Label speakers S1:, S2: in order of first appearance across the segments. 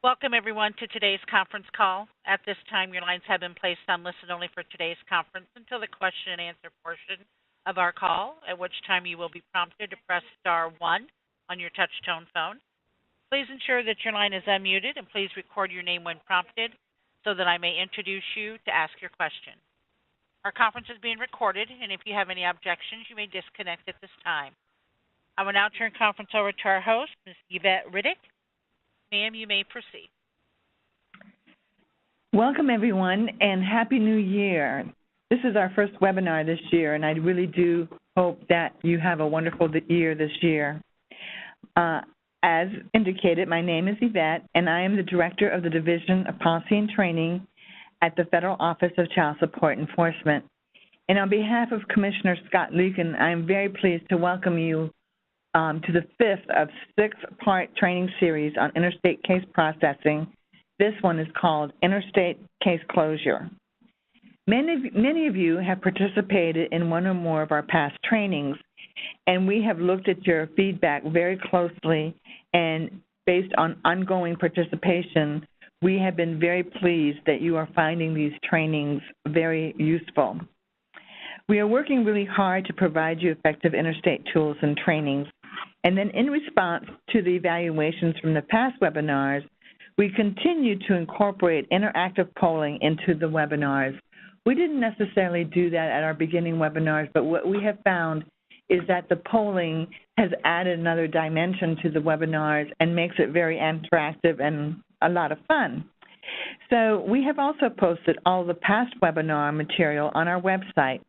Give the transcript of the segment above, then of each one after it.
S1: Welcome, everyone, to today's conference call. At this time, your lines have been placed on listen only for today's conference until the question and answer portion of our call, at which time you will be prompted to press star one on your touch-tone phone. Please ensure that your line is unmuted, and please record your name when prompted so that I may introduce you to ask your question. Our conference is being recorded, and if you have any objections, you may disconnect at this time. I will now turn conference over to our host, Ms. Yvette Riddick. Ma'am, you may proceed.
S2: Welcome, everyone, and Happy New Year. This is our first webinar this year, and I really do hope that you have a wonderful year this year. As indicated, my name is Yvette, and I am the Director of the Division of Policy and Training at the Federal Office of Child Support Enforcement. And on behalf of Commissioner Scott Lucan, I am very pleased to welcome you to the fifth of six-part training series on interstate case processing. This one is called Interstate Case Closure. Many of you have participated in one or more of our past trainings, and we have looked at your feedback very closely, and based on ongoing participation, we have been very pleased that you are finding these trainings very useful. We are working really hard to provide you effective interstate tools and trainings. And then in response to the evaluations from the past webinars, we continue to incorporate interactive polling into the webinars. We didn't necessarily do that at our beginning webinars, but what we have found is that the polling has added another dimension to the webinars and makes it very interactive and a lot of fun. So we have also posted all the past webinar material on our website,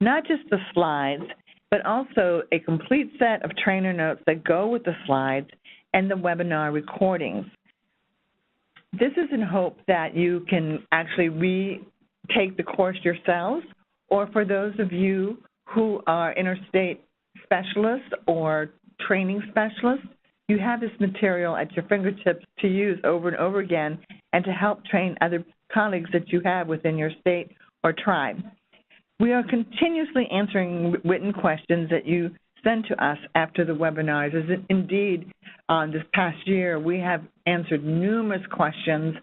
S2: not just the slides, but also a complete set of trainer notes that go with the slides and the webinar recordings. This is in hope that you can actually retake the course yourselves, or for those of you who are interstate specialists or training specialists, you have this material at your fingertips to use over and over again and to help train other colleagues that you have within your state or tribe. We are continuously answering written questions that you send to us after the webinars. As indeed, this past year, we have answered numerous questions,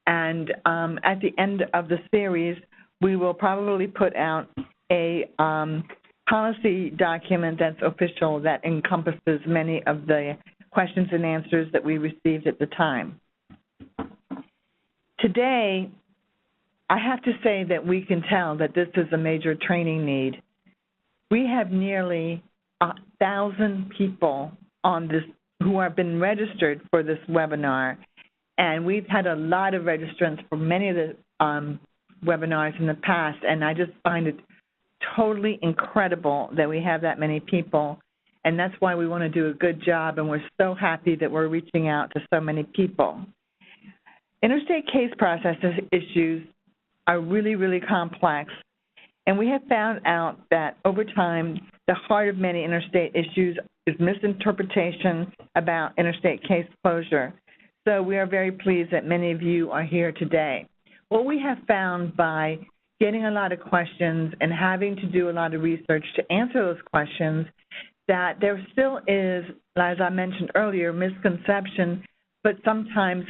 S2: and at the end of the series, we will probably put out a policy document that's official that encompasses many of the questions and answers that we received at the time. Today, I have to say that we can tell that this is a major training need. We have nearly 1,000 people on this who have been registered for this webinar, and we've had a lot of registrants for many of the webinars in the past, and I just find it totally incredible that we have that many people, and that's why we want to do a good job, and we're so happy that we're reaching out to so many people. Interstate case processing issues are really, really complex, and we have found out that over time, the heart of many interstate issues is misinterpretation about interstate case closure. So we are very pleased that many of you are here today. What we have found by getting a lot of questions and having to do a lot of research to answer those questions, that there still is, as I mentioned earlier, misconception, but sometimes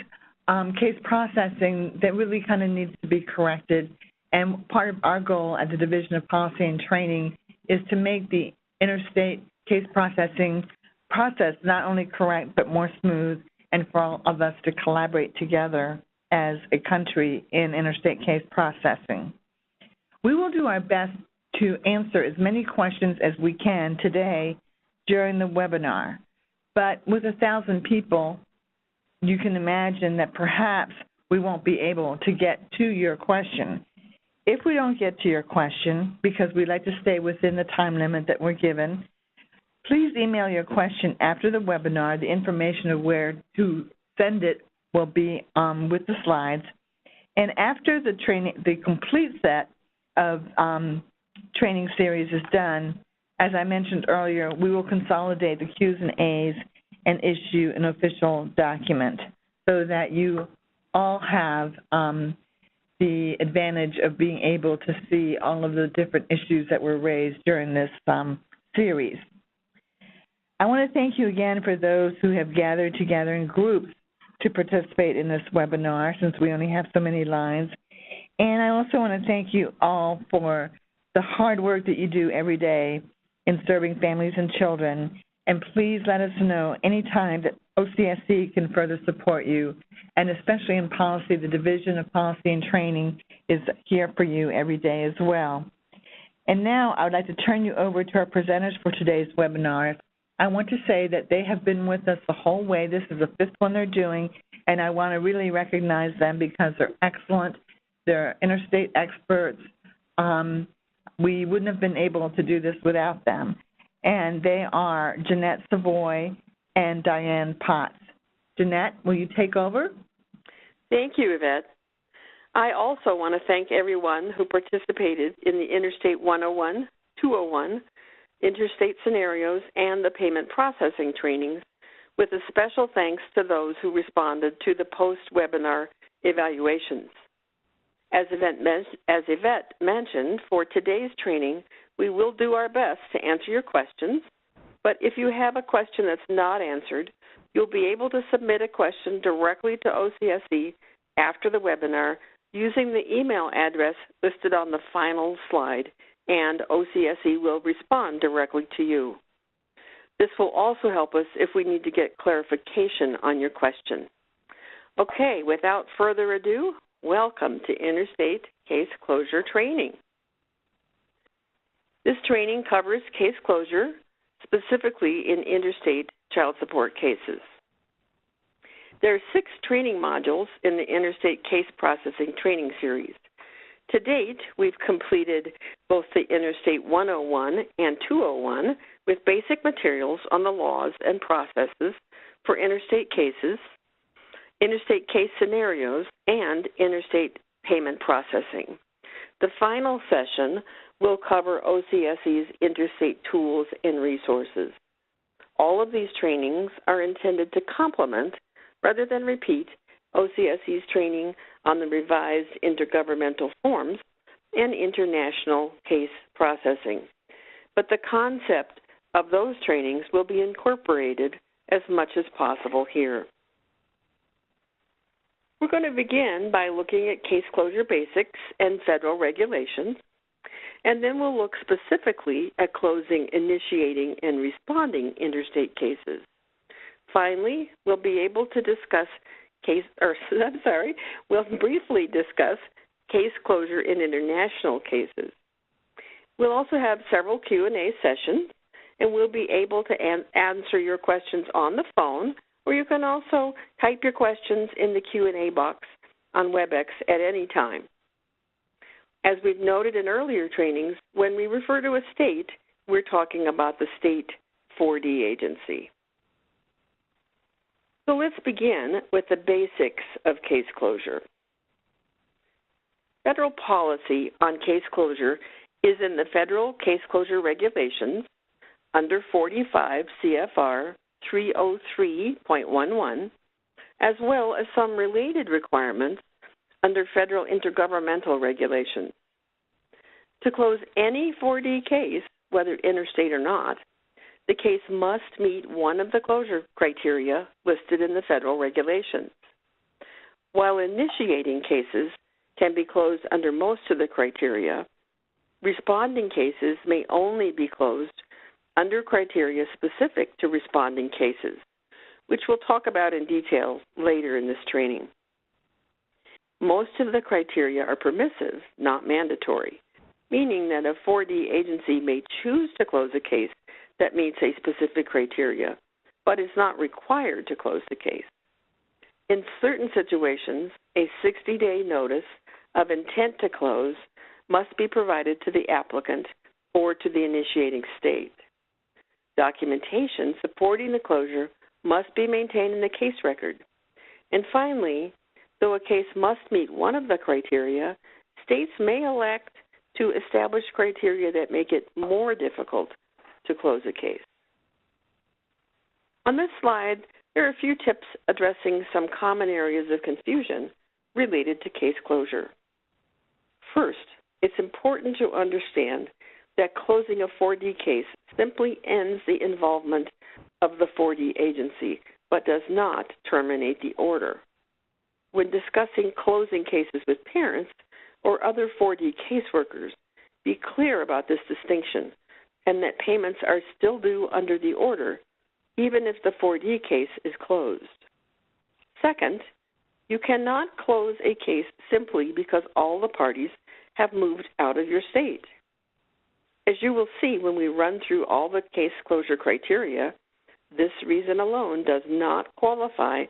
S2: case processing that really kind of needs to be corrected. And part of our goal at the Division of Policy and Training is to make the interstate case processing process not only correct but more smooth, and for all of us to collaborate together as a country in interstate case processing. We will do our best to answer as many questions as we can today during the webinar, but with 1,000 people, you can imagine that perhaps we won't be able to get to your question. If we don't get to your question, because we like to stay within the time limit that we're given, please email your question after the webinar. The information of where to send it will be with the slides. And after the training, the complete set of training series is done, as I mentioned earlier, we will consolidate the Q's and A's and issue an official document so that you all have the advantage of being able to see all of the different issues that were raised during this series. I want to thank you again for those who have gathered together in groups to participate in this webinar since we only have so many lines. And I also want to thank you all for the hard work that you do every day in serving families and children. And please let us know anytime that OCSC can further support you, and especially in policy, the Division of Policy and Training is here for you every day as well. And now I would like to turn you over to our presenters for today's webinar. I want to say that they have been with us the whole way. This is the fifth one they're doing, and I want to really recognize them because they're excellent. They're interstate experts. We wouldn't have been able to do this without them. And they are Jeanette Savoy and Diane Potts. Jeanette, will you take over?
S3: Thank you, Yvette. I also want to thank everyone who participated in the Interstate 101, 201, Interstate Scenarios, and the Payment Processing trainings, with a special thanks to those who responded to the post-webinar evaluations. As Yvette mentioned, for today's training, we will do our best to answer your questions, but if you have a question that's not answered, you'll be able to submit a question directly to OCSC after the webinar using the email address listed on the final slide, and OCSC will respond directly to you. This will also help us if we need to get clarification on your question. Okay, without further ado, welcome to Interstate Case Closure Training. This training covers case closure, specifically in interstate child support cases. There are 6 training modules in the Interstate Case Processing training series. To date, we've completed both the Interstate 101 and 201 with basic materials on the laws and processes for interstate cases, interstate case scenarios, and interstate payment processing. The final session will cover OCSC's interstate tools and resources. All of these trainings are intended to complement, rather than repeat, OCSC's training on the revised intergovernmental forms and international case processing. But the concept of those trainings will be incorporated as much as possible here. We're going to begin by looking at case closure basics and federal regulations, and then we'll look specifically at closing, initiating, and responding interstate cases. Finally, we'll be able to discuss we'll briefly discuss case closure in international cases. We'll also have several Q&A sessions, and we'll be able to answer your questions on the phone, or you can also type your questions in the Q&A box on WebEx at any time. As we've noted in earlier trainings, when we refer to a state, we're talking about the state 4D agency. So let's begin with the basics of case closure. Federal policy on case closure is in the Federal Case Closure Regulations under 45 CFR 303.11, as well as some related requirements under federal intergovernmental regulations. To close any 4D case, whether interstate or not, the case must meet one of the closure criteria listed in the federal regulations. While initiating cases can be closed under most of the criteria, responding cases may only be closed under criteria specific to responding cases, which we'll talk about in detail later in this training. Most of the criteria are permissive, not mandatory, meaning that a 4D agency may choose to close a case that meets a specific criteria, but is not required to close the case. In certain situations, a 60-day notice of intent to close must be provided to the applicant or to the initiating state. Documentation supporting the closure must be maintained in the case record. And finally, though a case must meet one of the criteria, states may elect to establish criteria that make it more difficult to close a case. On this slide, there are a few tips addressing some common areas of confusion related to case closure. First, it's important to understand that closing a 4D case simply ends the involvement of the 4D agency, but does not terminate the order. When discussing closing cases with parents or other 4D caseworkers, be clear about this distinction and that payments are still due under the order, even if the 4D case is closed. Second, you cannot close a case simply because all the parties have moved out of your state. As you will see when we run through all the case closure criteria, this reason alone does not qualify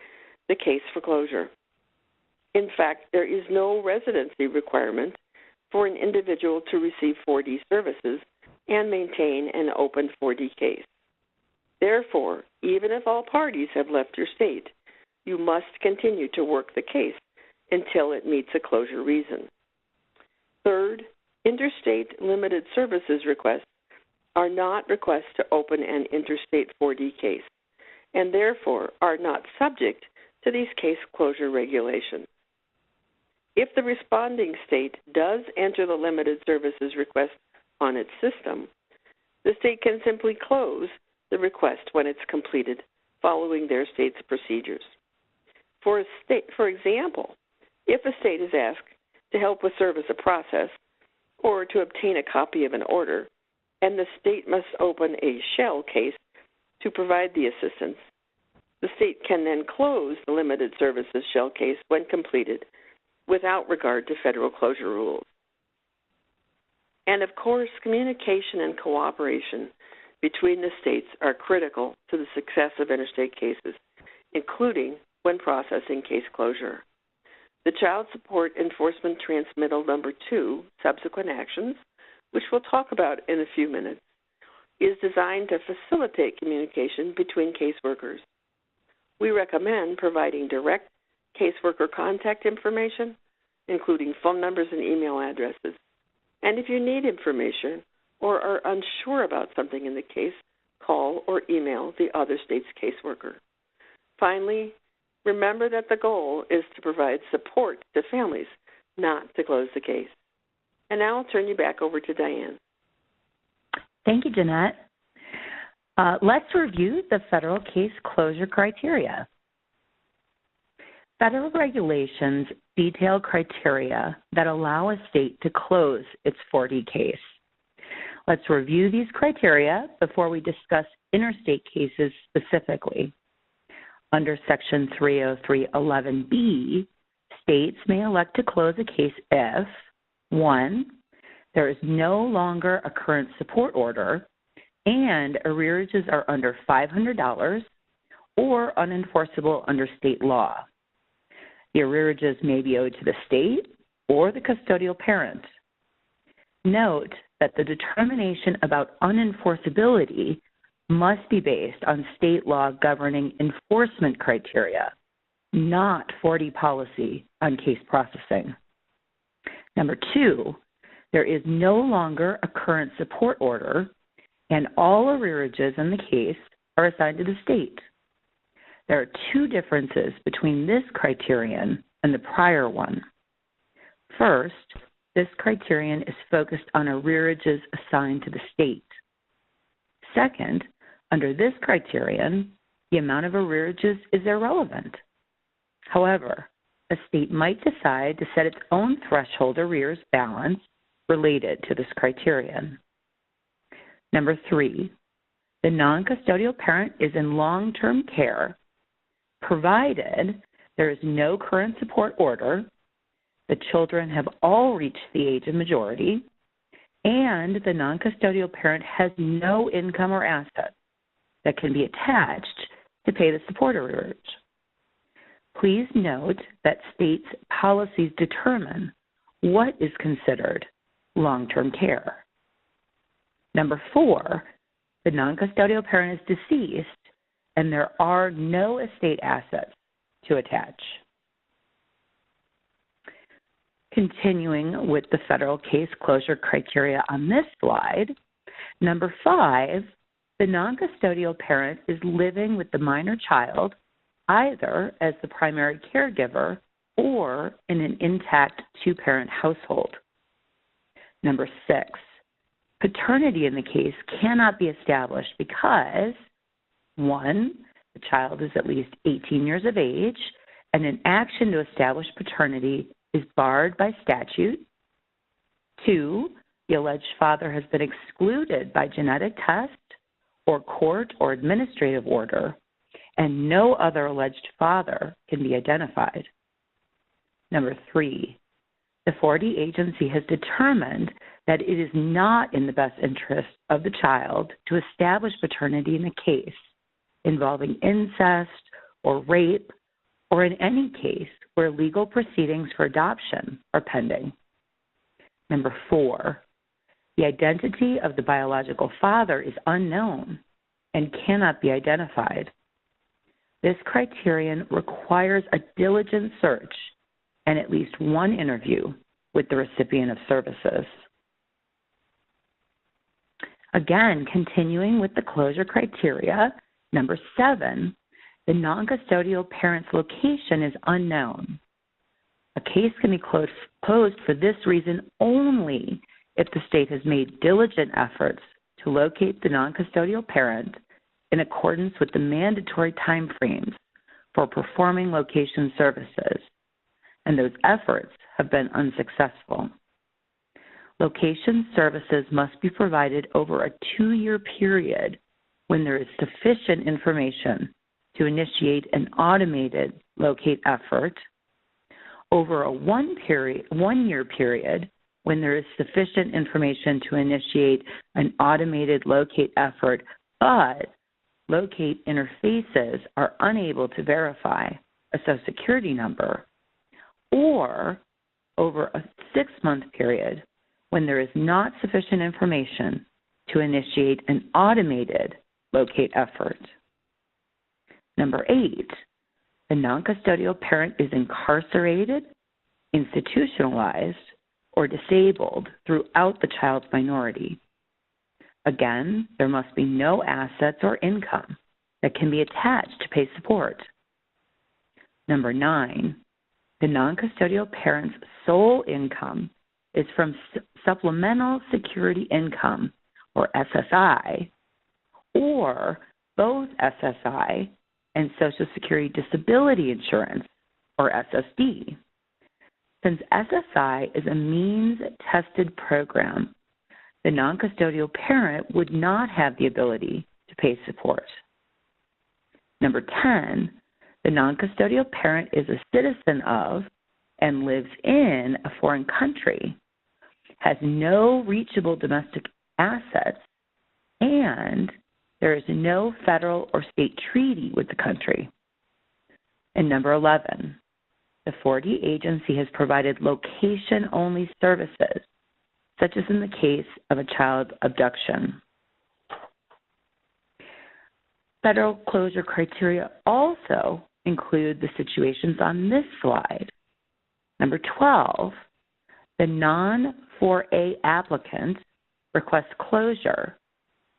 S3: the case for closure. In fact, there is no residency requirement for an individual to receive 4D services and maintain an open 4D case. Therefore, even if all parties have left your state, you must continue to work the case until it meets a closure reason. Third, interstate limited services requests are not requests to open an interstate 4D case, and therefore are not subject to these case closure regulations. If the responding state does enter the limited services request on its system, the state can simply close the request when it's completed following their state's procedures. For example, if a state is asked to help with service of process or to obtain a copy of an order, and the state must open a shell case to provide the assistance, the state can then close the limited services shell case when completed without regard to federal closure rules. And of course, communication and cooperation between the states are critical to the success of interstate cases, including when processing case closure. The Child Support Enforcement Transmittal Number 2, Subsequent Actions, which we'll talk about in a few minutes, is designed to facilitate communication between caseworkers. We recommend providing direct caseworker contact information, including phone numbers and email addresses. And if you need information or are unsure about something in the case, call or email the other state's caseworker. Finally, remember that the goal is to provide support to families, not to close the case. And now I'll turn you back over to Diane.
S4: Thank you, Jeanette. Let's review the federal case closure criteria. Federal regulations detail criteria that allow a state to close its 4D case. Let's review these criteria before we discuss interstate cases specifically. Under Section 303.11b, states may elect to close a case if 1, there is no longer a current support order and arrearages are under $500 or unenforceable under state law. The arrearages may be owed to the state or the custodial parent. Note that the determination about unenforceability must be based on state law governing enforcement criteria, not 4D policy on case processing. Number 2, there is no longer a current support order, and all arrearages in the case are assigned to the state. There are 2 differences between this criterion and the prior one. First, this criterion is focused on arrearages assigned to the state. Second, under this criterion, the amount of arrearages is irrelevant. However, a state might decide to set its own threshold arrears balance related to this criterion. Number 3, the non-custodial parent is in long-term care provided there is no current support order, the children have all reached the age of majority, and the non-custodial parent has no income or assets that can be attached to pay the support arrearage. Please note that states' policies determine what is considered long-term care. Number 4, the non-custodial parent is deceased and there are no estate assets to attach. Continuing with the federal case closure criteria on this slide, number 5, the non-custodial parent is living with the minor child either as the primary caregiver or in an intact 2-parent household. Number 6, paternity in the case cannot be established because 1, the child is at least 18 years of age and an action to establish paternity is barred by statute. 2, the alleged father has been excluded by genetic test or court or administrative order, and no other alleged father can be identified. Number 3, the 4D agency has determined that it is not in the best interest of the child to establish paternity in a case involving incest or rape, or in any case where legal proceedings for adoption are pending. Number 4, the identity of the biological father is unknown and cannot be identified. This criterion requires a diligent search and at least one interview with the recipient of services. Again, continuing with the closure criteria, number 7, the non-custodial parent's location is unknown. A case can be closed for this reason only if the state has made diligent efforts to locate the non-custodial parent in accordance with the mandatory timeframes for performing location services, and those efforts have been unsuccessful. Location services must be provided over a 2-year period when there is sufficient information to initiate an automated locate effort, over a 1-year period when there is sufficient information to initiate an automated locate effort, but locate interfaces are unable to verify a Social Security number, or over a 6-month period when there is not sufficient information to initiate an automated locate effort. Number 8, the non-custodial parent is incarcerated, institutionalized, or disabled throughout the child's minority. Again, there must be no assets or income that can be attached to pay support. Number 9, the non-custodial parent's sole income is from Supplemental Security Income, or SSI, or both SSI and Social Security Disability Insurance, or SSD. Since SSI is a means-tested program, the non-custodial parent would not have the ability to pay support. Number 10, the non-custodial parent is a citizen of and lives in a foreign country, has no reachable domestic assets, and there is no federal or state treaty with the country. And number 11, the 4D agency has provided location-only services, such as in the case of a child abduction. Federal closure criteria also include the situations on this slide. Number 12, the non-4A applicant requests closure,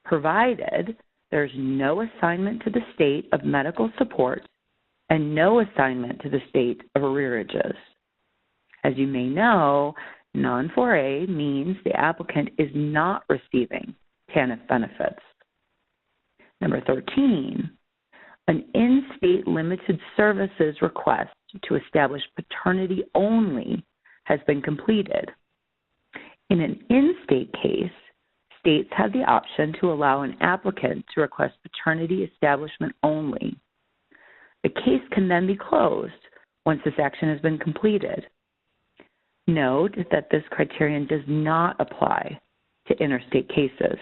S4: provided there's no assignment to the state of medical support and no assignment to the state of arrearages. As you may know, non-4A means the applicant is not receiving TANF benefits. Number 13, an in-state limited services request to establish paternity only has been completed. In an in-state case, states have the option to allow an applicant to request paternity establishment only. The case can then be closed once this action has been completed. Note that this criterion does not apply to interstate cases.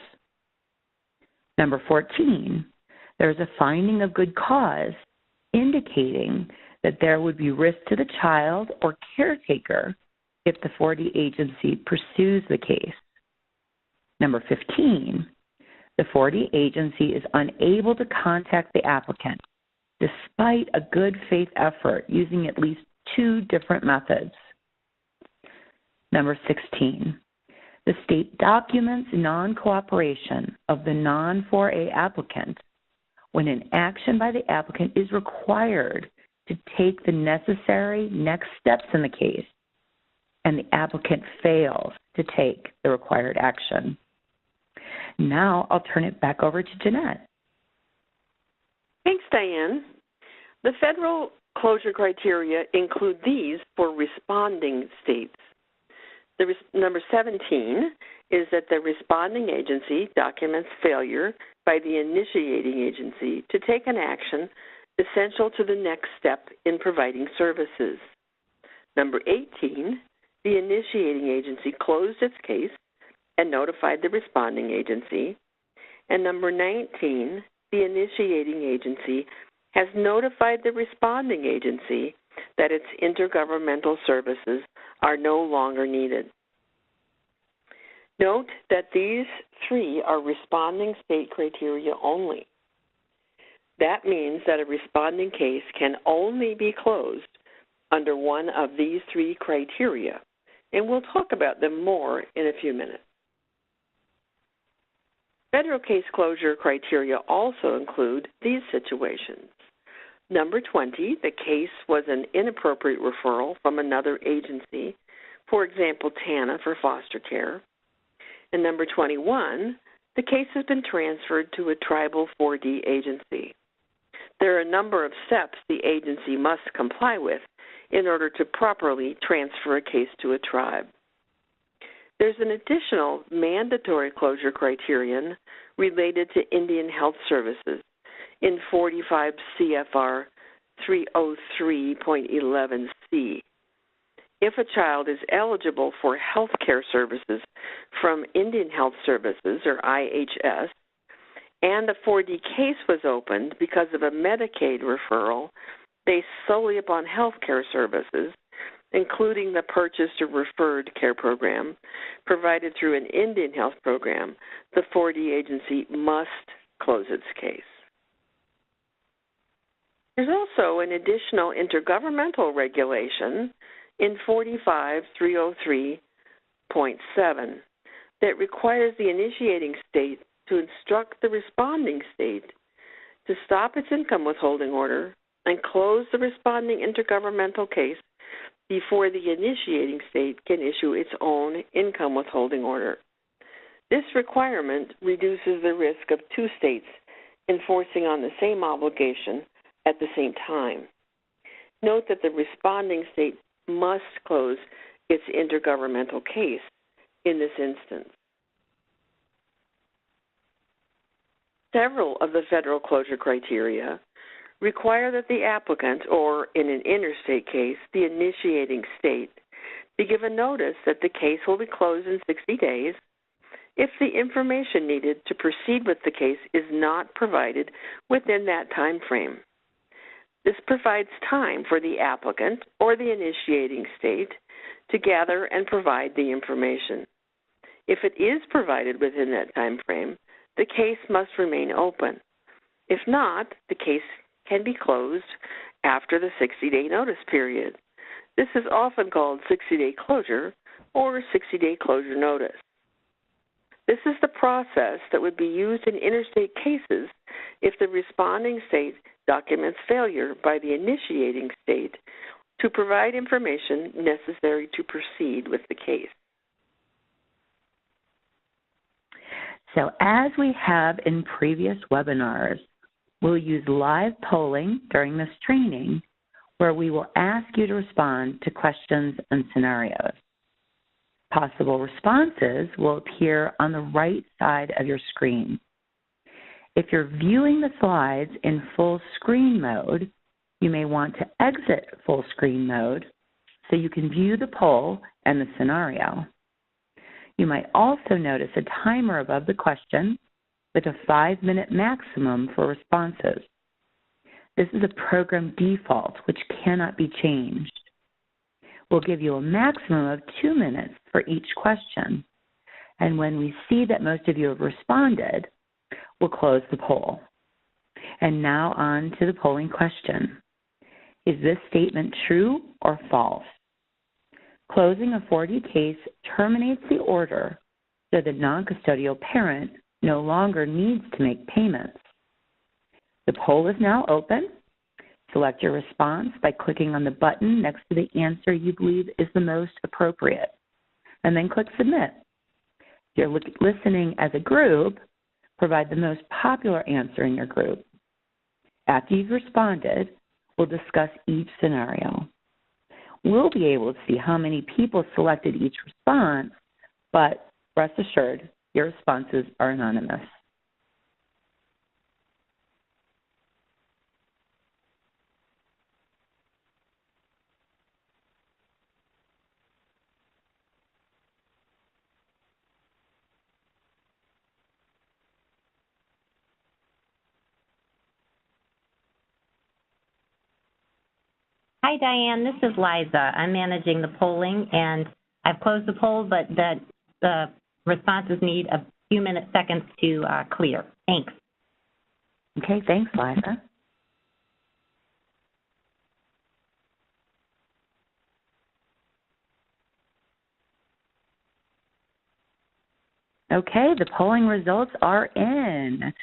S4: Number 14, there is a finding of good cause indicating that there would be risk to the child or caretaker if the 4D agency pursues the case. Number 15, the 4D agency is unable to contact the applicant despite a good faith effort using at least 2 different methods. Number 16, the state documents non-cooperation of the non-4A applicant when an action by the applicant is required to take the necessary next steps in the case and the applicant fails to take the required action. Now I'll turn it back over to Jeanette.
S3: Thanks, Diane. The federal closure criteria include these for responding states. Number 17 is that the responding agency documents failure by the initiating agency to take an action essential to the next step in providing services. Number 18, the initiating agency closed its case and notified the responding agency. And number 19, the initiating agency has notified the responding agency that its intergovernmental services are no longer needed. Note that these three are responding state criteria only. That means that a responding case can only be closed under one of these three criteria, and we'll talk about them more in a few minutes. Federal case closure criteria also include these situations. Number 20, the case was an inappropriate referral from another agency, for example, TANA for foster care. And number 21, the case has been transferred to a tribal 4D agency. There are a number of steps the agency must comply with in order to properly transfer a case to a tribe. There's an additional mandatory closure criterion related to Indian Health Services in 45 CFR 303.11c. If a child is eligible for health care services from Indian Health Services, or IHS, and a 4D case was opened because of a Medicaid referral based solely upon health care services, including the purchased or referred care program provided through an Indian health program, the 4D agency must close its case. There's also an additional intergovernmental regulation in 45 303.7 that requires the initiating state to instruct the responding state to stop its income withholding order and close the responding intergovernmental case before the initiating state can issue its own income withholding order. This requirement reduces the risk of two states enforcing on the same obligation at the same time. Note that the responding state must close its intergovernmental case in this instance. Several of the federal closure criteria require that the applicant, or in an interstate case, the initiating state, be given notice that the case will be closed in 60 days if the information needed to proceed with the case is not provided within that time frame. This provides time for the applicant or the initiating state to gather and provide the information. If it is provided within that time frame, the case must remain open. If not, the case can be closed after the 60-day notice period. This is often called 60-day closure or 60-day closure notice. This is the process that would be used in interstate cases if the responding state documents failure by the initiating state to provide information necessary to proceed with the case.
S4: So as we have in previous webinars, we'll use live polling during this training where we will ask you to respond to questions and scenarios. Possible responses will appear on the right side of your screen. If you're viewing the slides in full screen mode, you may want to exit full screen mode so you can view the poll and the scenario. You might also notice a timer above the question with a 5-minute maximum for responses. This is a program default which cannot be changed. We'll give you a maximum of 2 minutes for each question, and when we see that most of you have responded, we'll close the poll. And now on to the polling question. Is this statement true or false? Closing a 4D case terminates the order so the non-custodial parent no longer needs to make payments. The poll is now open. Select your response by clicking on the button next to the answer you believe is the most appropriate, and then click Submit. If you're listening as a group, provide the most popular answer in your group. After you've responded, we'll discuss each scenario. We'll be able to see how many people selected each response, but rest assured, your responses are anonymous.
S5: Hi, Diane. This is Liza. I'm managing the polling, and I've closed the poll, but the responses need a few seconds to clear. Thanks.
S4: Okay, thanks, Liza. Okay, the polling results are in.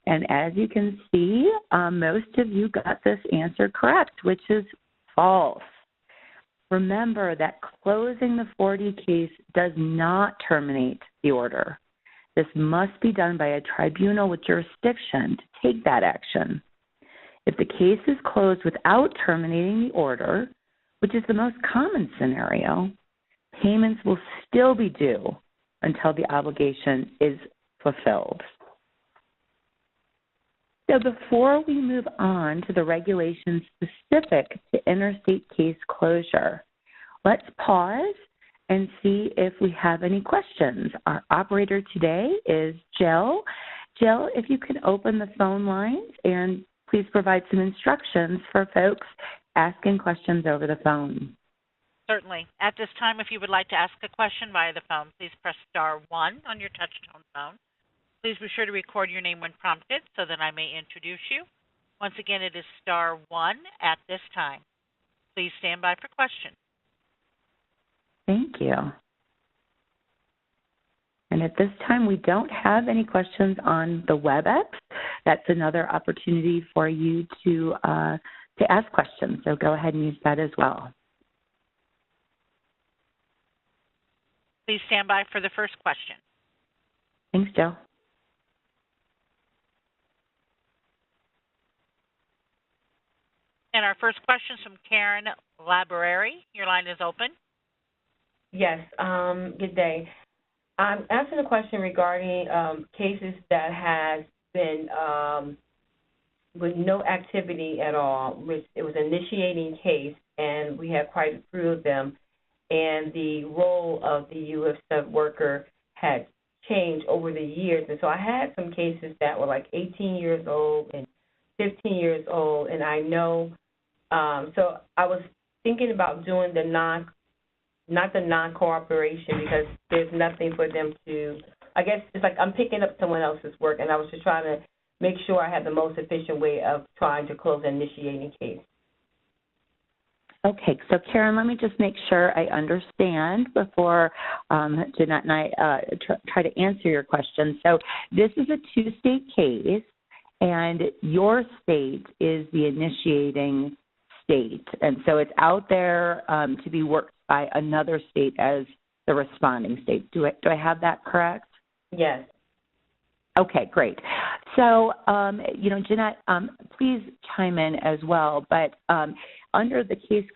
S4: And as you can see, most of you got this answer correct, which is false. Remember that closing the 4D case does not terminate the order. This must be done by a tribunal with jurisdiction to take that action. If the case is closed without terminating the order, which is the most common scenario, payments will still be due until the obligation is fulfilled. So before we move on to the regulations specific to interstate case closure, let's pause and see if we have any questions. Our operator today is Jill. Jill, if you could open the phone lines and please provide some instructions for folks asking questions over the phone.
S1: Certainly. At this time, if you would like to ask a question via the phone, please press star 1 on your touch-tone phone. Please be sure to record your name when prompted so that I may introduce you. Once again, it is star 1 at this time. Please stand by for questions.
S4: Thank you. And at this time, we don't have any questions on the WebEx. That's another opportunity for you to ask questions, so go ahead and use that as well.
S1: Please stand by for the first question.
S4: Thanks, Jill.
S1: And our first question is from Karen Laborari. Your line is open.
S6: Yes, good day. I'm asking a question regarding cases that has been with no activity at all, which it was an initiating case, and we have quite a few of them, and the role of the U.S. sub worker had changed over the years. And so I had some cases that were like 18 years old and 15 years old, and I know, so I was thinking about doing the not the non-cooperation, because there's nothing for them to, I guess it's like I'm picking up someone else's work, and I was just trying to make sure I had the most efficient way of trying to close an initiating case.
S4: Okay, so Karen, let me just make sure I understand before Jeanette and I try to answer your question. So this is a two-state case, and your state is the initiating state, and so it's out there to be worked by another state as the responding state. Do I have that correct?
S6: Yes.
S4: Okay, great. So, Jeanette, please chime in as well, but under the case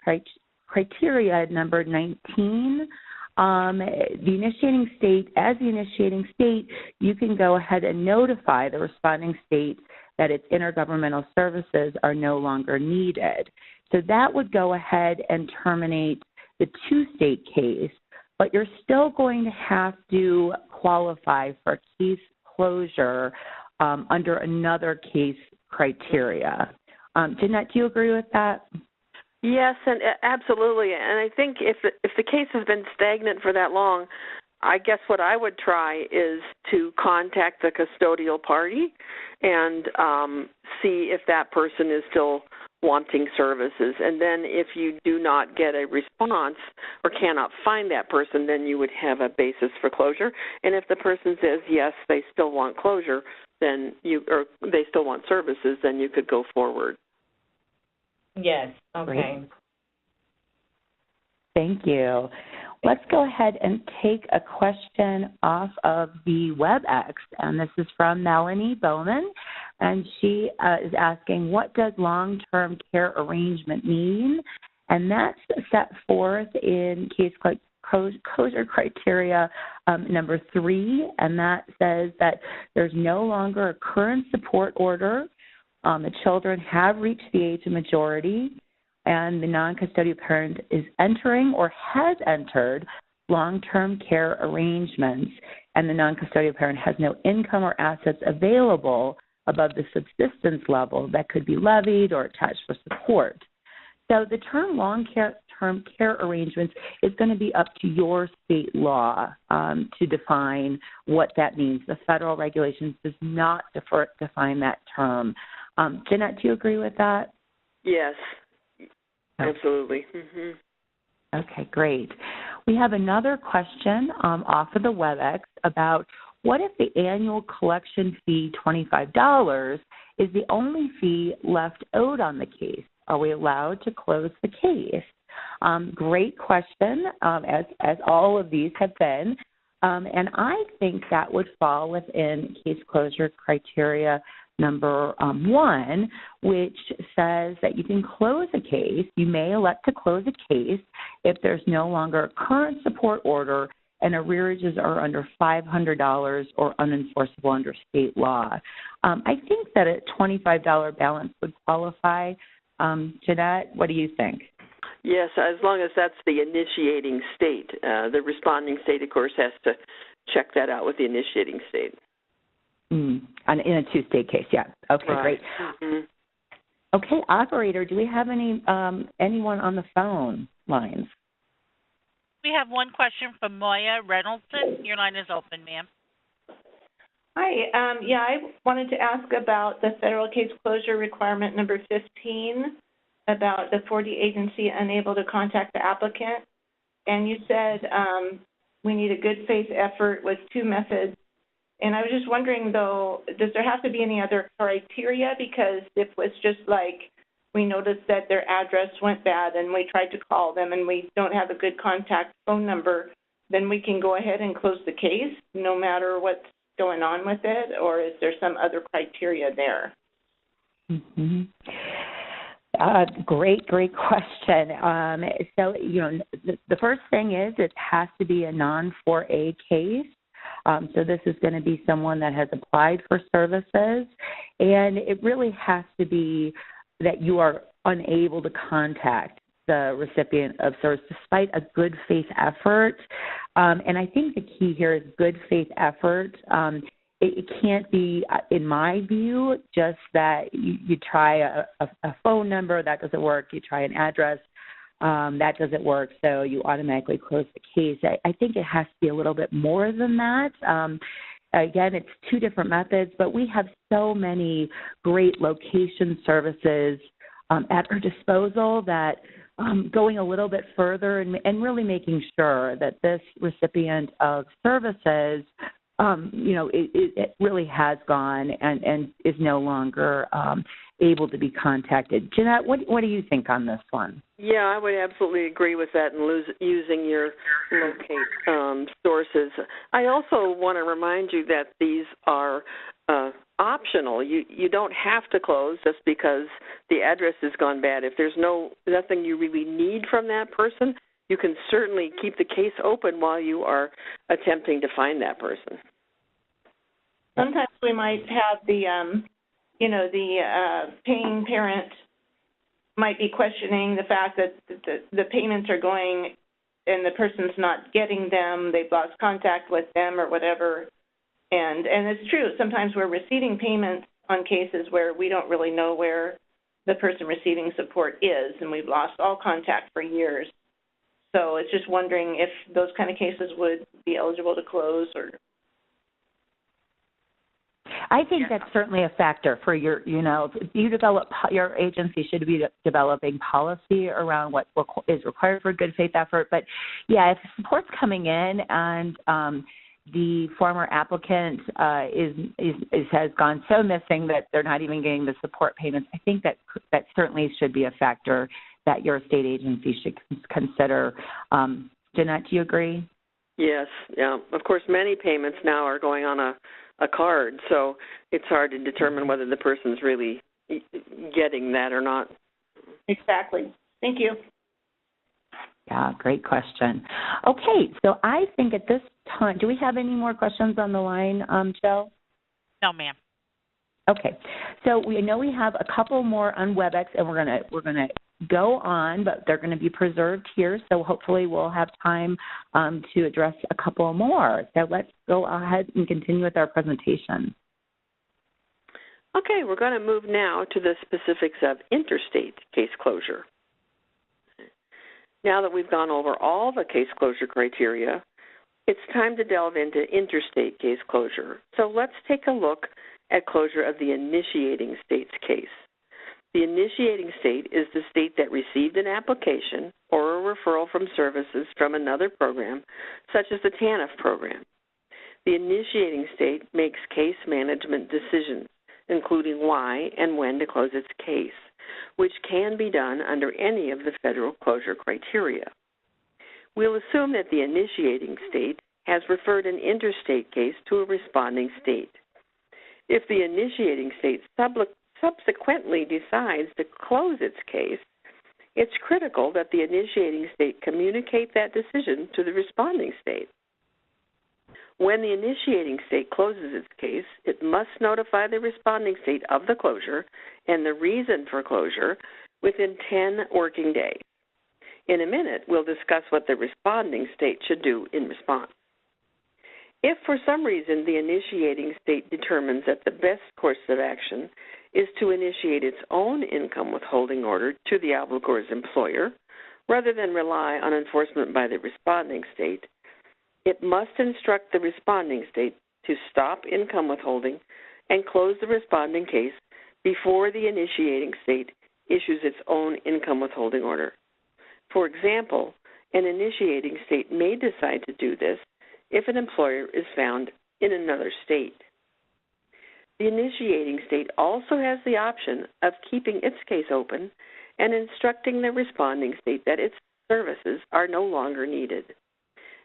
S4: criteria number 19, the initiating state, as the initiating state, you can go ahead and notify the responding state that its intergovernmental services are no longer needed. So that would go ahead and terminate the two-state case, but you're still going to have to qualify for case closure under another case criteria. Jeanette, do you agree with that?
S3: Yes, and absolutely. And I think if the case has been stagnant for that long, I guess what I would try is to contact the custodial party and see if that person is still wanting services. And then if you do not get a response or cannot find that person, then you would have a basis for closure. And if the person says, yes, they still want closure, then they still want services, then you could go forward.
S6: Yes, okay.
S4: Great. Thank you. Let's go ahead and take a question off of the WebEx, and this is from Melanie Bowman. and she is asking, what does long-term care arrangement mean? And that's set forth in case closure criteria number 3, and that says that there's no longer a current support order. The children have reached the age of majority, and the non-custodial parent is entering or has entered long-term care arrangements, and the non-custodial parent has no income or assets available above the subsistence level that could be levied or attached for support. So the term long-term care arrangements is going to be up to your state law to define what that means. The federal regulations does not define that term. Jeanette, do you agree with that?
S3: Yes, absolutely. Mm-hmm.
S4: Okay, great. We have another question off of the WebEx about what if the annual collection fee, $25, is the only fee left owed on the case? Are we allowed to close the case? Great question, as all of these have been. And I think that would fall within case closure criteria number 1, which says that you can close a case. You may elect to close a case if there's no longer a current support order and arrearages are under $500 or unenforceable under state law. I think that a $25 balance would qualify. Jeanette, what do you think?
S3: Yes, as long as that's the initiating state. The responding state, of course, has to check that out with the initiating state.
S4: In a 2-state case, yeah. Okay,
S3: right.
S4: Great.
S3: Mm-hmm.
S4: Okay, operator, do we have anyone on the phone lines?
S1: We have one question from Moya Reynoldson. Your line is open, ma'am.
S7: Hi. I wanted to ask about the federal case closure requirement number 15 about the 4D agency unable to contact the applicant. And you said we need a good faith effort with 2 methods. And I was just wondering, though, does there have to be any other criteria? Because if it's just like we noticed that their address went bad and we tried to call them and we don't have a good contact phone number, then we can go ahead and close the case no matter what's going on with it? Or is there some other criteria there?
S4: Mm-hmm. Great question. So, the first thing is it has to be a non-4A case. So this is going to be someone that has applied for services, and it really has to be that you are unable to contact the recipient of service despite a good faith effort. And I think the key here is good faith effort. It can't be, in my view, just that you try a phone number, that doesn't work, you try an address, that doesn't work, so you automatically close the case. I think it has to be a little bit more than that. Again, it's 2 different methods, but we have so many great location services at our disposal that going a little bit further and really making sure that this recipient of services it really has gone and is no longer able to be contacted. Jeanette, what do you think on this one?
S3: Yeah, I would absolutely agree with that and using your locate sources. I also want to remind you that these are optional. You don't have to close just because the address has gone bad. If there's nothing you really need from that person, you can certainly keep the case open while you are attempting to find that person.
S7: Sometimes we might have the paying parent might be questioning the fact that the payments are going and the person's not getting them, they've lost contact with them or whatever. And it's true, sometimes we're receiving payments on cases where we don't really know where the person receiving support is, and we've lost all contact for years. So it's just wondering if those kind of cases would be eligible to close. Or
S4: I think that's certainly a factor for your agency should be developing policy around what is required for good faith effort. But yeah, if support's coming in and the former applicant has gone so missing that they're not even getting the support payments, I think that certainly should be a factor that your state agency should consider. Jeanette, do you agree?
S3: Yes, yeah. Of course, many payments now are going on a a card. So it's hard to determine whether the person's really getting that or not.
S7: Exactly. Thank you.
S4: Yeah, great question. Okay, so I think at this time, do we have any more questions on the line, Joe?
S1: No, ma'am.
S4: Okay, so we know we have a couple more on WebEx, and we're gonna go on, but they're going to be preserved here. So hopefully we'll have time to address a couple more. So let's go ahead and continue with our presentation.
S3: Okay, we're going to move now to the specifics of interstate case closure. Now that we've gone over all the case closure criteria, it's time to delve into interstate case closure. So let's take a look at closure of the initiating state's case. The initiating state is the state that received an application or a referral from services from another program, such as the TANF program. The initiating state makes case management decisions, including why and when to close its case, which can be done under any of the federal closure criteria. We'll assume that the initiating state has referred an interstate case to a responding state. If the initiating state subsequently decides to close its case, it's critical that the initiating state communicate that decision to the responding state. When the initiating state closes its case, it must notify the responding state of the closure and the reason for closure within 10 working days. In a minute, we'll discuss what the responding state should do in response. If for some reason the initiating state determines that the best course of action is to initiate its own income withholding order to the obligor's employer, rather than rely on enforcement by the responding state, it must instruct the responding state to stop income withholding and close the responding case before the initiating state issues its own income withholding order. For example, an initiating state may decide to do this if an employer is found in another state. The initiating state also has the option of keeping its case open and instructing the responding state that its services are no longer needed.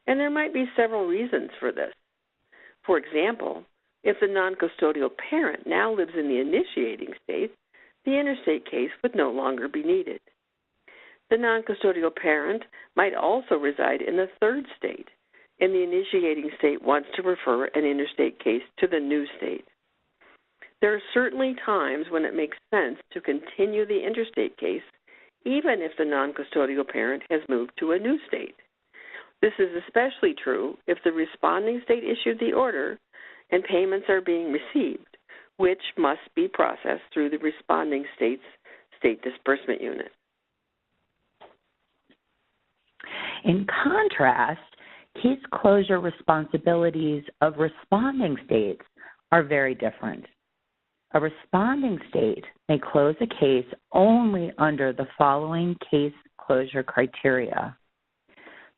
S3: And there might be several reasons for this. For example, if the non-custodial parent now lives in the initiating state, the interstate case would no longer be needed. The non-custodial parent might also reside in the third state, and the initiating state wants to refer an interstate case to the new state. There are certainly times when it makes sense to continue the interstate case, even if the non-custodial parent has moved to a new state. This is especially true if the responding state issued the order and payments are being received, which must be processed through the responding state's state disbursement unit.
S4: In contrast, case closure responsibilities of responding states are very different. A responding state may close a case only under the following case closure criteria.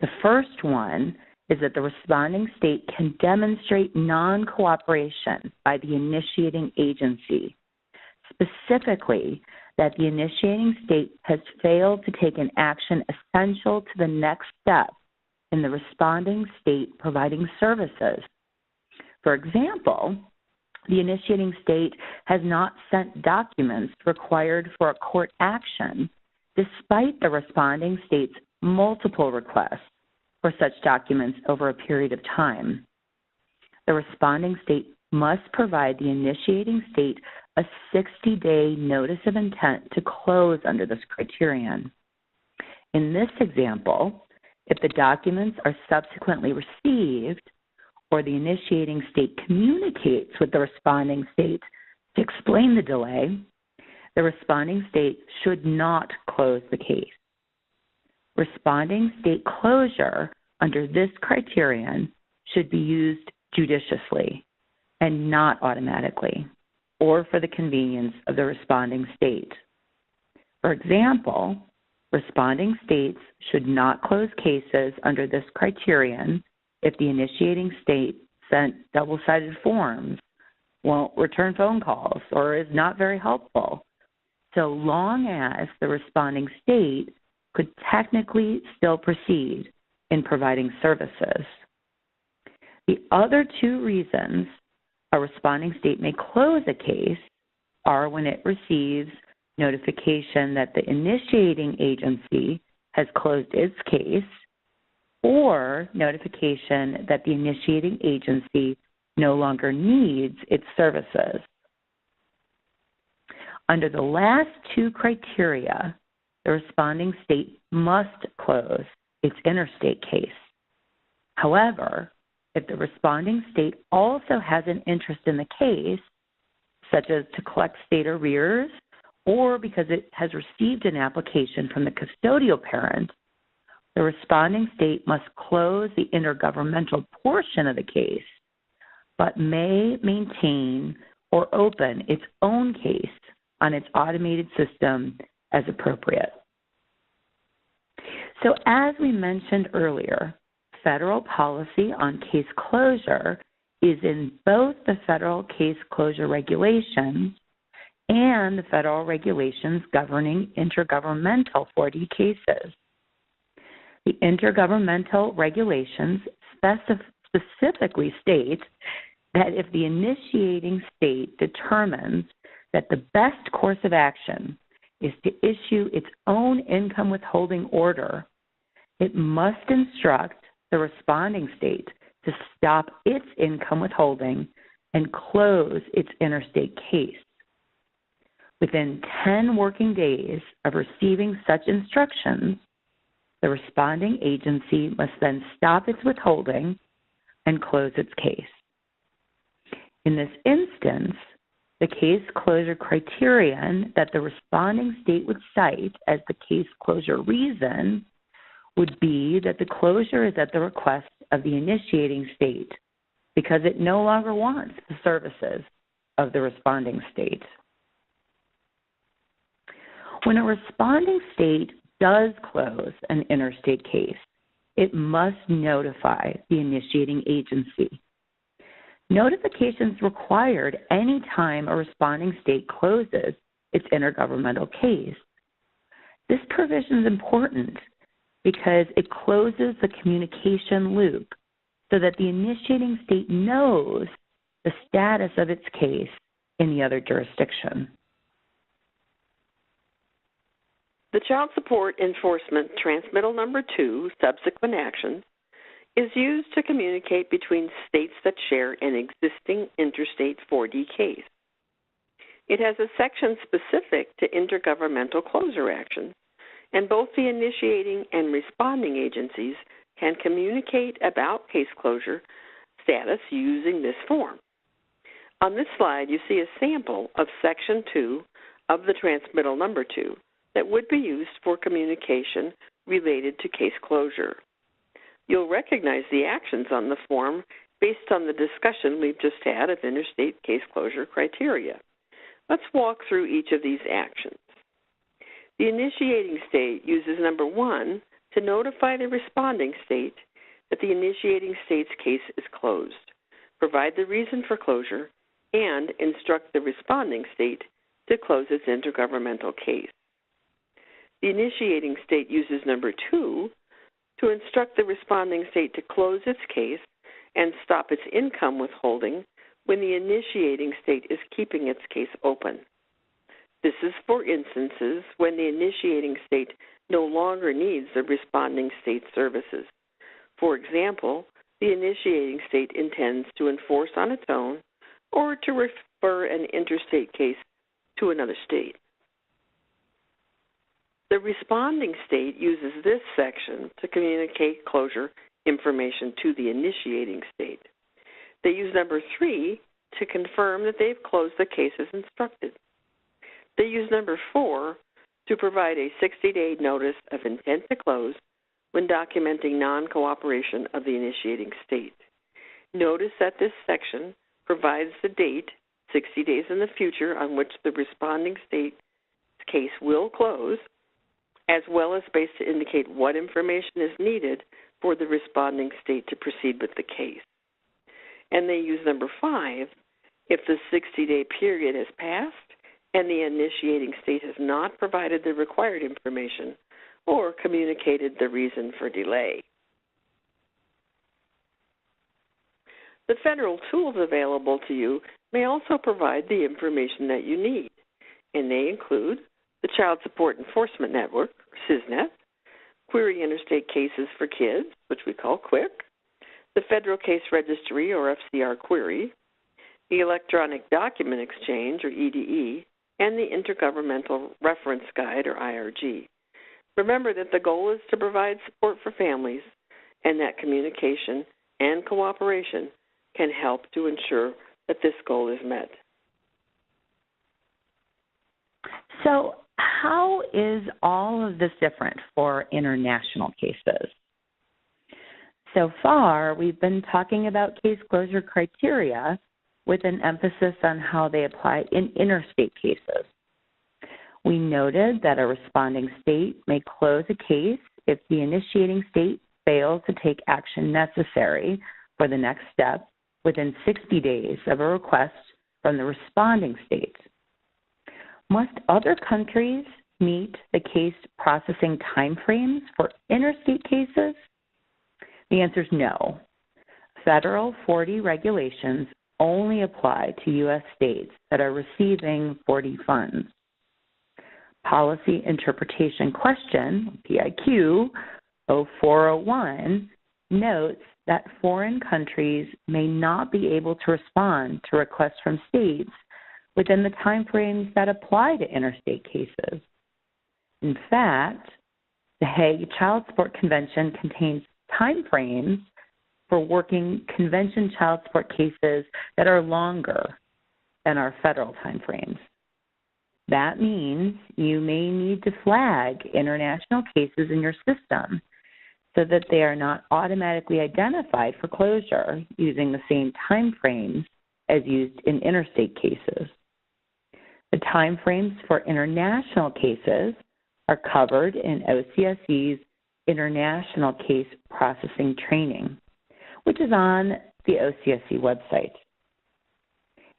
S4: The first one is that the responding state can demonstrate non-cooperation by the initiating agency, specifically that the initiating state has failed to take an action essential to the next step in the responding state providing services. For example, the initiating state has not sent documents required for a court action despite the responding state's multiple requests for such documents over a period of time. The responding state must provide the initiating state a 60-day notice of intent to close under this criterion. In this example, if the documents are subsequently received or the initiating state communicates with the responding state to explain the delay, the responding state should not close the case. Responding state closure under this criterion should be used judiciously and not automatically, or for the convenience of the responding state. For example, responding states should not close cases under this criterion if the initiating state sent double-sided forms, won't return phone calls, or is not very helpful, so long as the responding state could technically still proceed in providing services. The other two reasons A responding state may close a case are when it receives notification that the initiating agency has closed its case, or notification that the initiating agency no longer needs its services. Under the last two criteria, the responding state must close its interstate case. However, if the responding state also has an interest in the case, such as to collect state arrears, or because it has received an application from the custodial parent, the responding state must close the intergovernmental portion of the case, but may maintain or open its own case on its automated system as appropriate. So as we mentioned earlier, federal policy on case closure is in both the federal case closure regulations and the federal regulations governing intergovernmental 4D cases. The intergovernmental regulations specifically state that if the initiating state determines that the best course of action is to issue its own income withholding order, it must instruct the responding state to stop its income withholding and close its interstate case. Within 10 working days of receiving such instructions, the responding agency must then stop its withholding and close its case. In this instance, the case closure criterion that the responding state would cite as the case closure reason would be that the closure is at the request of the initiating state because it no longer wants the services of the responding state. When a responding state does close an interstate case, it must notify the initiating agency. Notification is required any time a responding state closes its intergovernmental case. This provision is important because it closes the communication loop so that the initiating state knows the status of its case in the other jurisdiction.
S3: The Child Support Enforcement Transmittal Number 2, Subsequent Actions, is used to communicate between states that share an existing interstate 4D case. It has a section specific to intergovernmental closure actions, and both the initiating and responding agencies can communicate about case closure status using this form. On this slide, you see a sample of Section 2 of the Transmittal Number 2 that would be used for communication related to case closure. You'll recognize the actions on the form based on the discussion we've just had of interstate case closure criteria. Let's walk through each of these actions. The initiating state uses number 1 to notify the responding state that the initiating state's case is closed, provide the reason for closure, and instruct the responding state to close its intergovernmental case. The initiating state uses number 2 to instruct the responding state to close its case and stop its income withholding when the initiating state is keeping its case open. This is for instances when the initiating state no longer needs the responding state's services. For example, the initiating state intends to enforce on its own or to refer an interstate case to another state. The responding state uses this section to communicate closure information to the initiating state. They use number 3 to confirm that they've closed the case as instructed. They use number 4 to provide a 60-day notice of intent to close when documenting non-cooperation of the initiating state. Notice that this section provides the date, 60 days in the future, on which the responding state's case will close, as well as space to indicate what information is needed for the responding state to proceed with the case. And they use number 5 if the 60-day period has passed and the initiating state has not provided the required information or communicated the reason for delay. The federal tools available to you may also provide the information that you need, and they include the Child Support Enforcement Network, or CISNET, Query Interstate Cases for Kids, which we call QUIC, the Federal Case Registry, or FCR Query, the Electronic Document Exchange, or EDE, and the Intergovernmental Reference Guide, or IRG. Remember that the goal is to provide support for families, and that communication and cooperation can help to ensure that this goal is met.
S4: So how is all of this different for international cases? So far, we've been talking about case closure criteria with an emphasis on how they apply in interstate cases. We noted that a responding state may close a case if the initiating state fails to take action necessary for the next step within 60 days of a request from the responding state. Must other countries meet the case processing timeframes for interstate cases? The answer is no. Federal 4D regulations only apply to U.S. states that are receiving 4D funds. Policy Interpretation Question, PIQ 0401, notes that foreign countries may not be able to respond to requests from states within the timeframes that apply to interstate cases. In fact, the Hague Child Support Convention contains timeframes for working convention child support cases that are longer than our federal timeframes. That means you may need to flag international cases in your system so that they are not automatically identified for closure using the same timeframes as used in interstate cases. The timeframes for international cases are covered in OCSE's International Case Processing Training, which is on the OCSE website.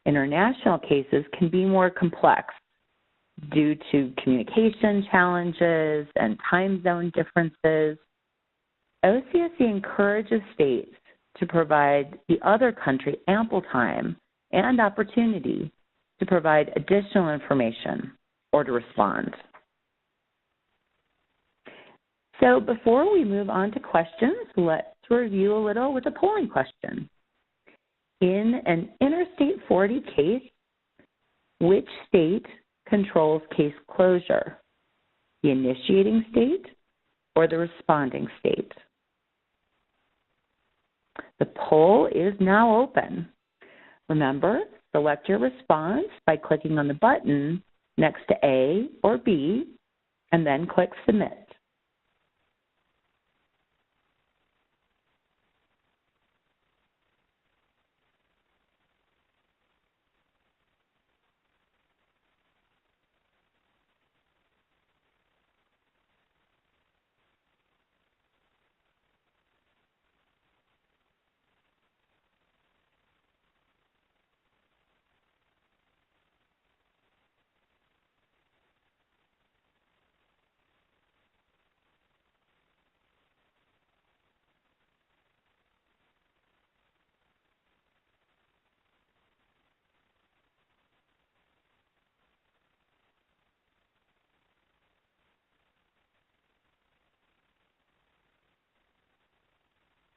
S4: International cases can be more complex due to communication challenges and time zone differences. OCSE encourages states to provide the other country ample time and opportunity to provide additional information or to respond. So before we move on to questions, let's review a little with a polling question. In an interstate 4D case, which state controls case closure? The initiating state or the responding state? The poll is now open. Remember, select your response by clicking on the button next to A or B, and then click Submit.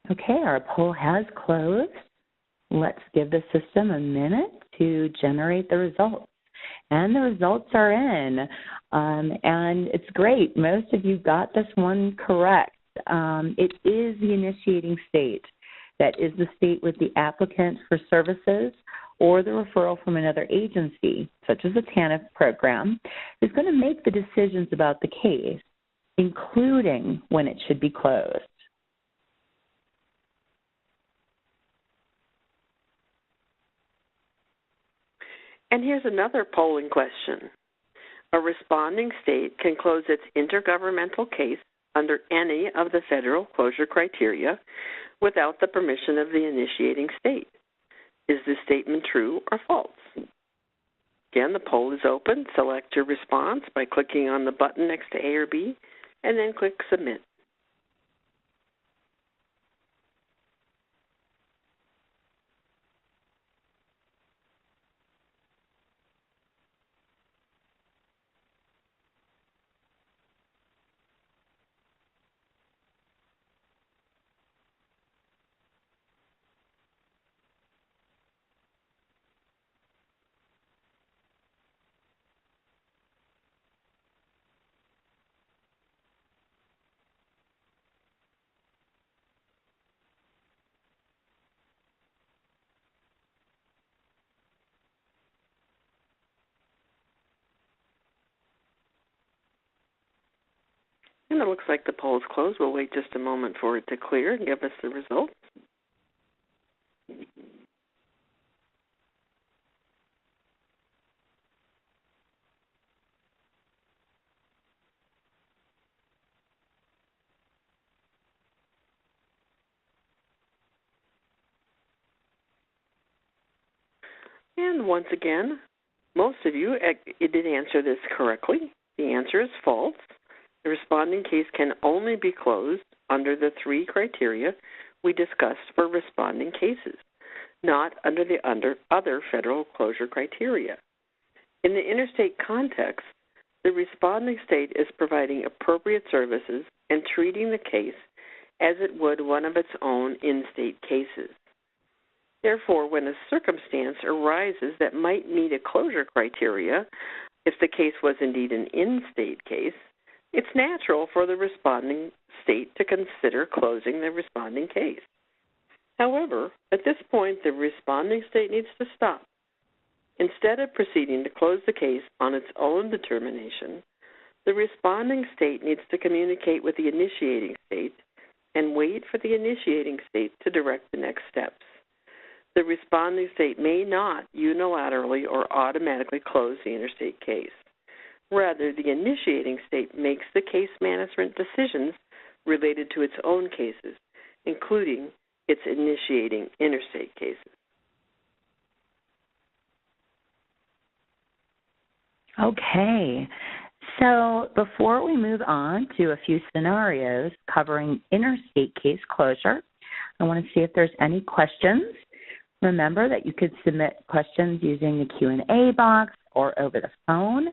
S4: Okay, our poll has closed. Let's give the system a minute to generate the results. And the results are in, and it's great. Most of you got this one correct. It is the initiating state that is the state with the applicant for services or the referral from another agency, such as the TANF program, is going to make the decisions about the case, including when it should be closed.
S3: And here's another polling question. A responding state can close its intergovernmental case under any of the federal closure criteria without the permission of the initiating state. Is this statement true or false? Again, the poll is open. Select your response by clicking on the button next to A or B, and then click Submit. And it looks like the poll is closed. We'll wait just a moment for it to clear and give us the results. And once again, most of you did answer this correctly. The answer is false. The responding case can only be closed under the 3 criteria we discussed for responding cases, not under the other federal closure criteria. In the interstate context, the responding state is providing appropriate services and treating the case as it would one of its own in-state cases. Therefore, when a circumstance arises that might meet a closure criteria, if the case was indeed an in-state case, it's natural for the responding state to consider closing the responding case. However, at this point, the responding state needs to stop. Instead of proceeding to close the case on its own determination, the responding state needs to communicate with the initiating state and wait for the initiating state to direct the next steps. The responding state may not unilaterally or automatically close the interstate case. Rather, the initiating state makes the case management decisions related to its own cases, including its initiating interstate cases.
S4: Okay. So before we move on to a few scenarios covering interstate case closure, I want to see if there's any questions. Remember that you could submit questions using the Q&A box or over the phone.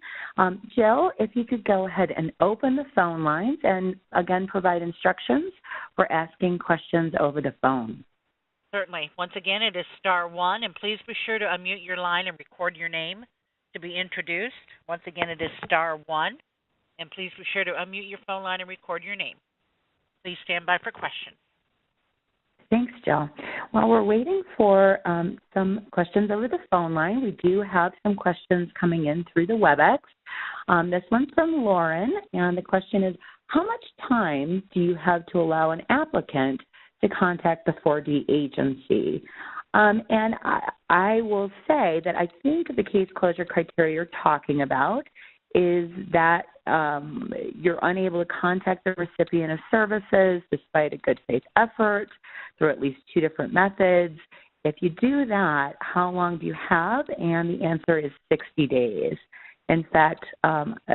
S4: Jill, if you could go ahead and open the phone lines and, again, provide instructions for asking questions over the phone.
S1: Certainly. Once again, it is *1, and please be sure to unmute your line and record your name to be introduced. Once again, it is *1, and please be sure to unmute your phone line and record your name. Please stand by for questions.
S4: Thanks, Jill. While we're waiting for some questions over the phone line, we do have some questions coming in through the WebEx. This one's from Lauren, and the question is, how much time do you have to allow an applicant to contact the 4D agency? And I will say that I think the case closure criteria you're talking about is that you're unable to contact the recipient of services despite a good faith effort through at least 2 different methods. If you do that, how long do you have? And the answer is 60 days. In fact,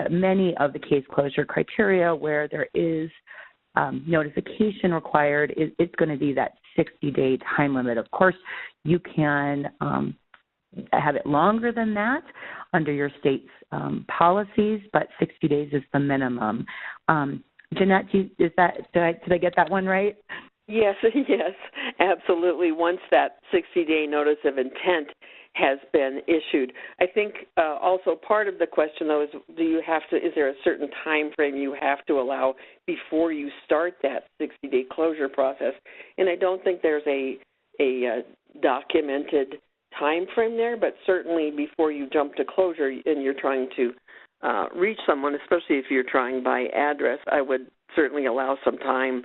S4: many of the case closure criteria where there is notification required, it's going to be that 60-day time limit. Of course, you can have it longer than that under your state's policies, but 60 days is the minimum. Jeanette, did I get that one right?
S3: Yes, yes, absolutely. Once that 60-day notice of intent has been issued. I think also part of the question, though, is is there a certain time frame you have to allow before you start that 60-day closure process? And I don't think there's a documented time frame there, but certainly before you jump to closure and you're trying to reach someone, especially if you're trying by address, I would certainly allow some time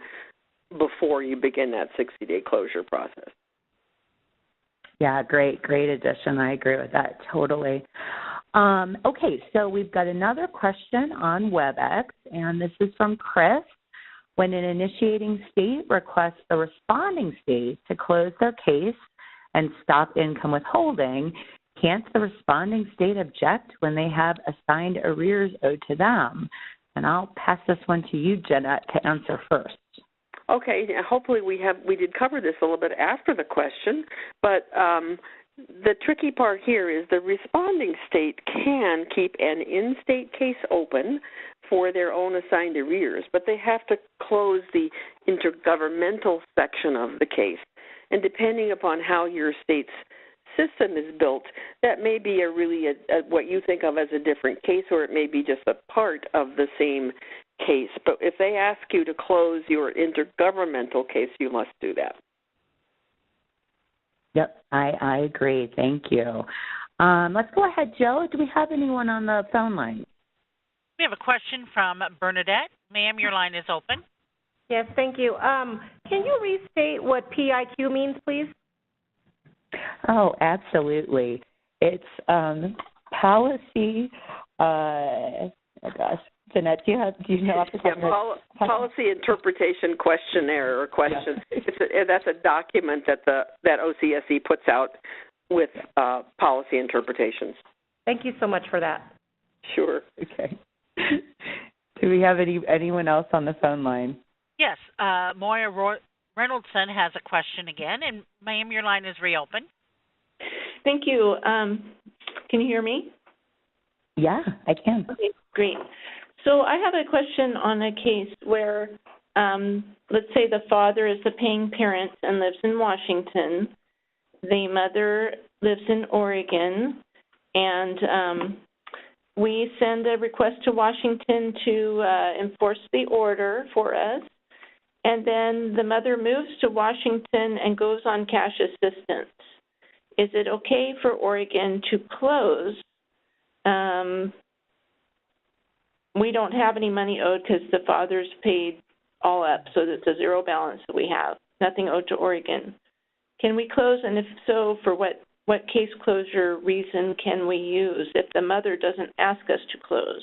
S3: before you begin that 60-day closure process.
S4: Yeah, great addition. I agree with that totally. Okay, so we've got another question on WebEx, and this is from Chris. When an initiating state requests the responding state to close their case and stop income withholding, can't the responding state object when they have assigned arrears owed to them? And I'll pass this one to you, Jeanette, to answer first.
S3: Okay, hopefully we did cover this a little bit after the question, but the tricky part here is the responding state can keep an in-state case open for their own assigned arrears, but they have to close the intergovernmental section of the case. And depending upon how your state's system is built, that may be what you think of as a different case, or it may be just a part of the same case. But if they ask you to close your intergovernmental case, you must do that.
S4: Yep, I agree. Thank you. Let's go ahead, Joe. Do we have anyone on the phone line?
S1: We have a question from Bernadette. Ma'am, your line is open.
S8: Yes, thank you. Can you restate what PIQ means, please?
S4: Oh, absolutely. It's policy. Oh gosh, Jeanette, do you know off the top of your head?
S3: Policy interpretation questionnaire or question. Yeah. That's a document that that OCSE puts out with policy interpretations.
S8: Thank you so much for that.
S3: Sure.
S4: Okay. Do we have anyone else on the phone line?
S1: Yes, Moya Reynoldson has a question again, and ma'am, your line is reopened.
S7: Thank you. Can you hear me?
S4: Yeah, I can.
S7: Okay, great. So I have a question on a case where, let's say the father is the paying parent and lives in Washington. The mother lives in Oregon, and we send a request to Washington to enforce the order for us. And then the mother moves to Washington and goes on cash assistance. Is it okay for Oregon to close? We don't have any money owed because the father's paid all up, so it's a zero balance that we have, nothing owed to Oregon. Can we close, and if so, for what case closure reason can we use if the mother doesn't ask us to close?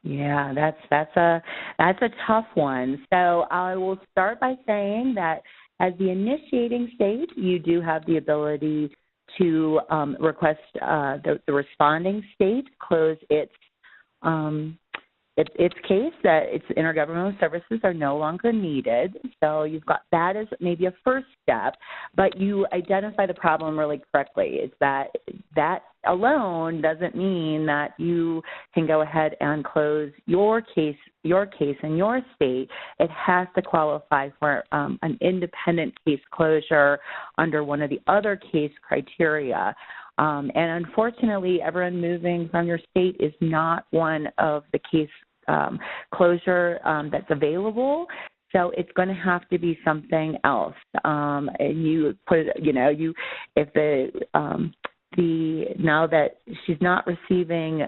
S4: Yeah, that's a tough one. So I will start by saying that as the initiating state, you do have the ability to request the responding state close its case, that its intergovernmental services are no longer needed. So you've got that as maybe a first step, but you identify the problem really correctly. It's that alone doesn't mean that you can go ahead and close your case in your state. It has to qualify for an independent case closure under one of the other case criteria. And unfortunately, everyone moving from your state is not one of the case closure that's available. So it's going to have to be something else. And you put, if now that she's not receiving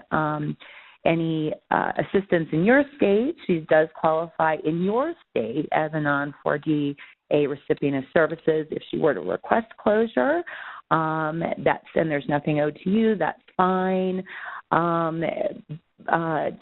S4: any assistance in your state, she does qualify in your state as a non-4DA recipient of services. If she were to request closure, and there's nothing owed to you, that's fine.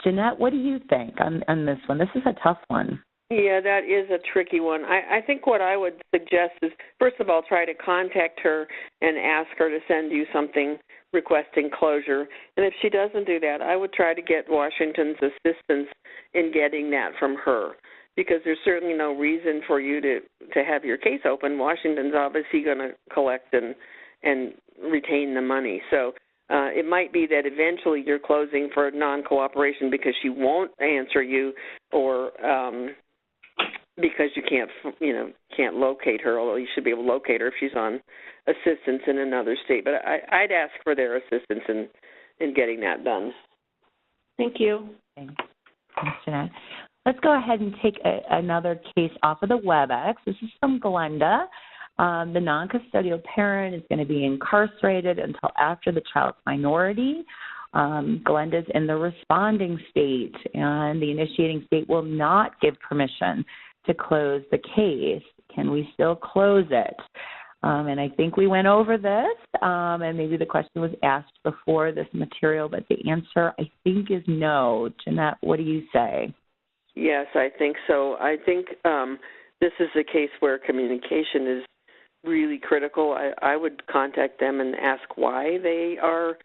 S4: Jeanette, what do you think on this one? This is a tough one.
S3: Yeah, that is a tricky one. I think what I would suggest is, first of all, try to contact her and ask her to send you something requesting closure. And if she doesn't do that, I would try to get Washington's assistance in getting that from her, because there's certainly no reason for you to have your case open. Washington's obviously going to collect and retain the money. So it might be that eventually you're closing for non-cooperation because she won't answer you, or because you can't locate her, although you should be able to locate her if she's on assistance in another state. But I'd ask for their assistance in getting that done. Thank you.
S4: Thanks, Jeanette. Let's go ahead and take another case off of the WebEx. This is from Glenda. The non-custodial parent is going to be incarcerated until after the child's minority. Glenda's in the responding state, and the initiating state will not give permission to close the case. Can we still close it? And I think we went over this, and maybe the question was asked before this material, but the answer, I think, is no. Jeanette, what do you say?
S3: Yes, I think so. I think this is a case where communication is really critical. I would contact them and ask why they are,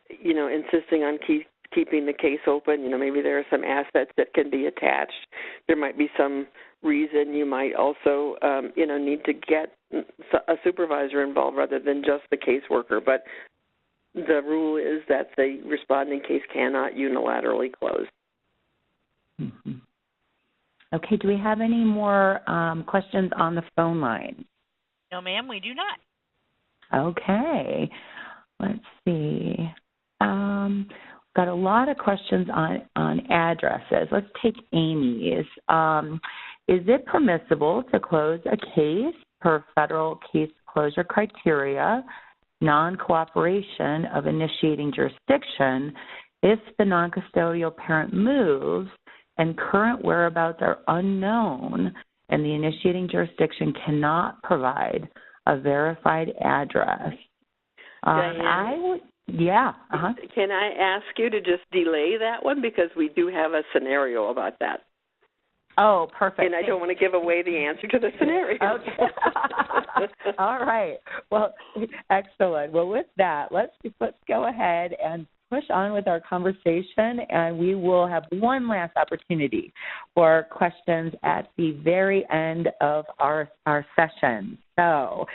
S3: insisting on keeping the case open. Maybe there are some assets that can be attached. There might be some reason you might also, need to get a supervisor involved rather than just the caseworker. But the rule is that the responding case cannot unilaterally close.
S4: Mm-hmm. Okay, do we have any more questions on the phone line?
S1: No, ma'am, we do not.
S4: Okay, let's see. Got a lot of questions on addresses. Let's take Amy's. Is it permissible to close a case per federal case closure criteria, non-cooperation of initiating jurisdiction, if the non-custodial parent moves and current whereabouts are unknown, and the initiating jurisdiction cannot provide a verified address.
S3: Diane, can I ask you to just delay that one because we do have a scenario about that?
S4: Oh, perfect.
S3: And I don't want to give away the answer to the scenario.
S4: Okay. All right. Well, excellent. Well, with that, let's go ahead and push on with our conversation, and we will have one last opportunity for questions at the very end of our session. So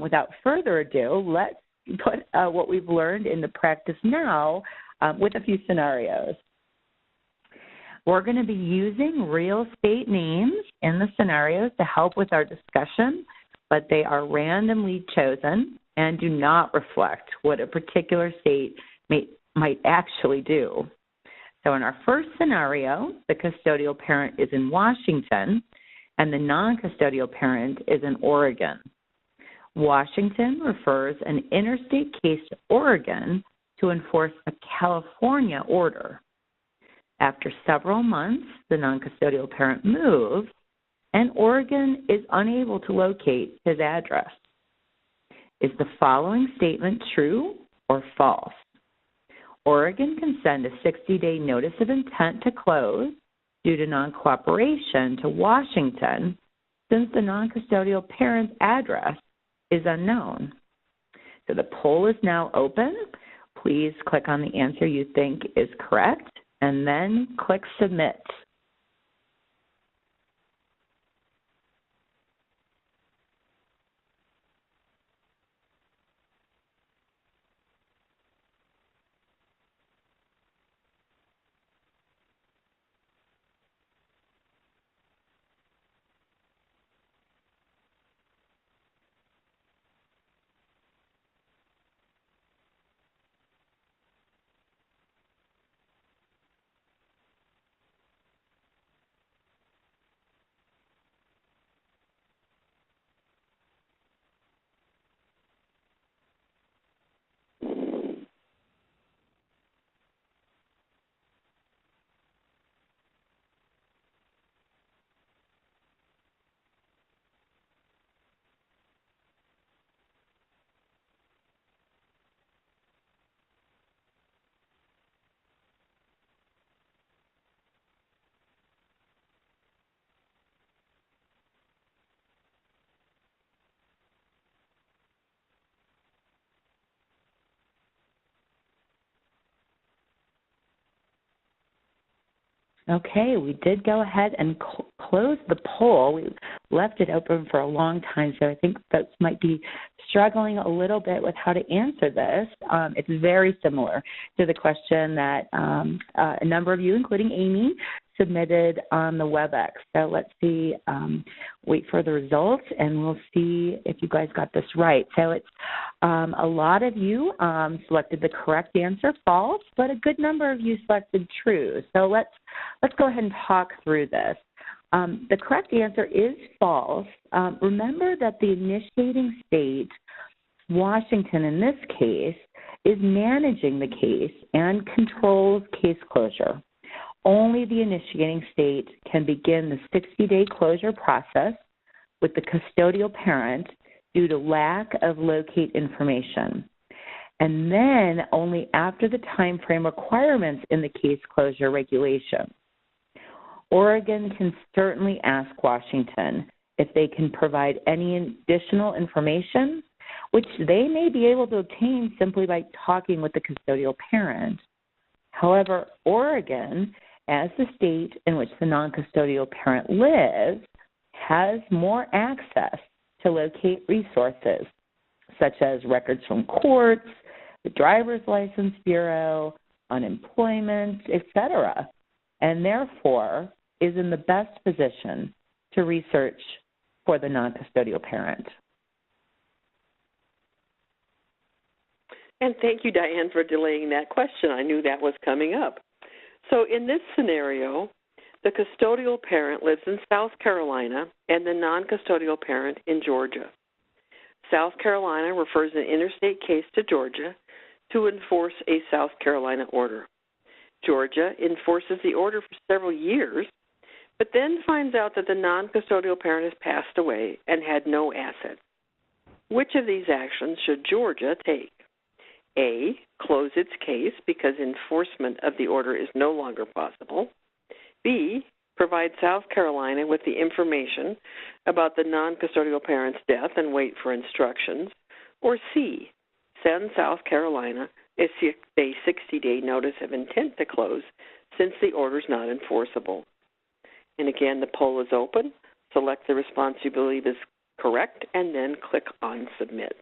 S4: without further ado, let's put what we've learned into practice now with a few scenarios. We're going to be using real state names in the scenarios to help with our discussion, but they are randomly chosen and do not reflect what a particular state might actually do. So in our first scenario, the custodial parent is in Washington and the non-custodial parent is in Oregon. Washington refers an interstate case to Oregon to enforce a California order. After several months, the non-custodial parent moves, and Oregon is unable to locate his address. Is the following statement true or false? Oregon can send a 60-day notice of intent to close due to non-cooperation to Washington since the non-custodial parent's address is unknown. So the poll is now open. Please click on the answer you think is correct and then click Submit. Okay, we did go ahead and close the poll. We left it open for a long time, so I think folks might be struggling a little bit with how to answer this. It's very similar to the question that a number of you, including Amy, submitted on the WebEx. So let's see, wait for the results, and we'll see if you guys got this right. So it's a lot of you selected the correct answer, false, but a good number of you selected true. So let's go ahead and talk through this. The correct answer is false. Remember that the initiating state, Washington in this case, is managing the case and controls case closure. Only the initiating state can begin the 60-day closure process with the custodial parent due to lack of locate information. And then only after the time frame requirements in the case closure regulation. Oregon can certainly ask Washington if they can provide any additional information, which they may be able to obtain simply by talking with the custodial parent. However, Oregon, as the state in which the non-custodial parent lives, has more access to locate resources, such as records from courts, the driver's license bureau, unemployment, etc., and therefore is in the best position to research for the non-custodial parent.
S3: And thank you, Diane, for delaying that question. I knew that was coming up. So in this scenario, the custodial parent lives in South Carolina and the non-custodial parent in Georgia. South Carolina refers an interstate case to Georgia to enforce a South Carolina order. Georgia enforces the order for several years, but then finds out that the non-custodial parent has passed away and had no assets. Which of these actions should Georgia take? A, close its case because enforcement of the order is no longer possible. B, provide South Carolina with the information about the non-custodial parent's death and wait for instructions. Or C, send South Carolina a 60-day notice of intent to close since the order is not enforceable. And again, the poll is open. Select the response you believe is correct and then click on Submit.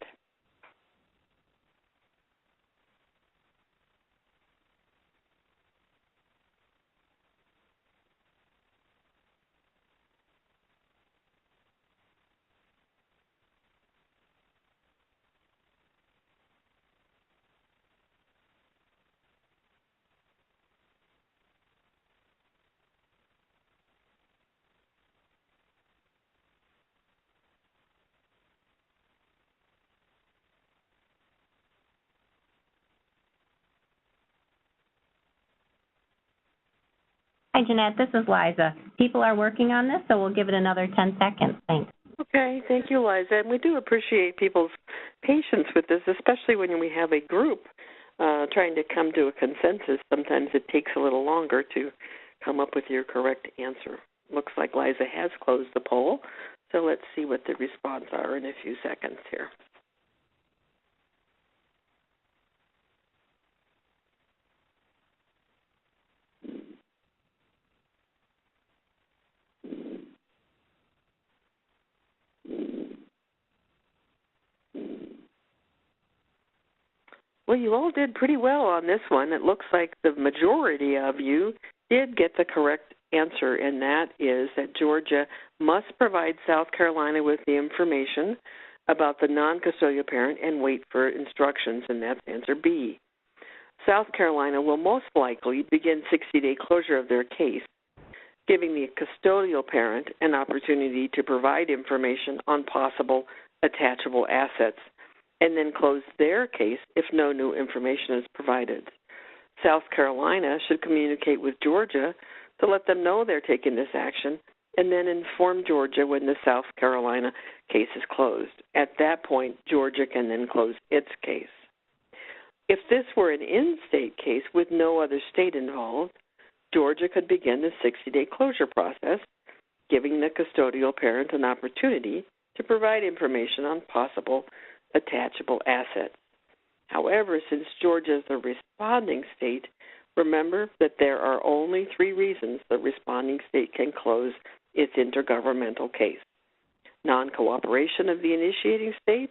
S5: Hi, Jeanette. This is Liza. People are working on this, so we'll give it another 10 seconds. Thanks.
S3: Okay, thank you, Liza. And we do appreciate people's patience with this, especially when we have a group trying to come to a consensus. Sometimes it takes a little longer to come up with your correct answer. Looks like Liza has closed the poll, so let's see what the response are in a few seconds here. Well, you all did pretty well on this one. It looks like the majority of you did get the correct answer, and that is that Georgia must provide South Carolina with the information about the non-custodial parent and wait for instructions, and that's answer B. South Carolina will most likely begin 60-day closure of their case, giving the custodial parent an opportunity to provide information on possible attachable assets, and then close their case if no new information is provided. South Carolina should communicate with Georgia to let them know they're taking this action, and then inform Georgia when the South Carolina case is closed. At that point, Georgia can then close its case. If this were an in-state case with no other state involved, Georgia could begin the 60-day closure process, giving the custodial parent an opportunity to provide information on possible attachable assets. However, since Georgia is the responding state, remember that there are only 3 reasons the responding state can close its intergovernmental case: non-cooperation of the initiating state,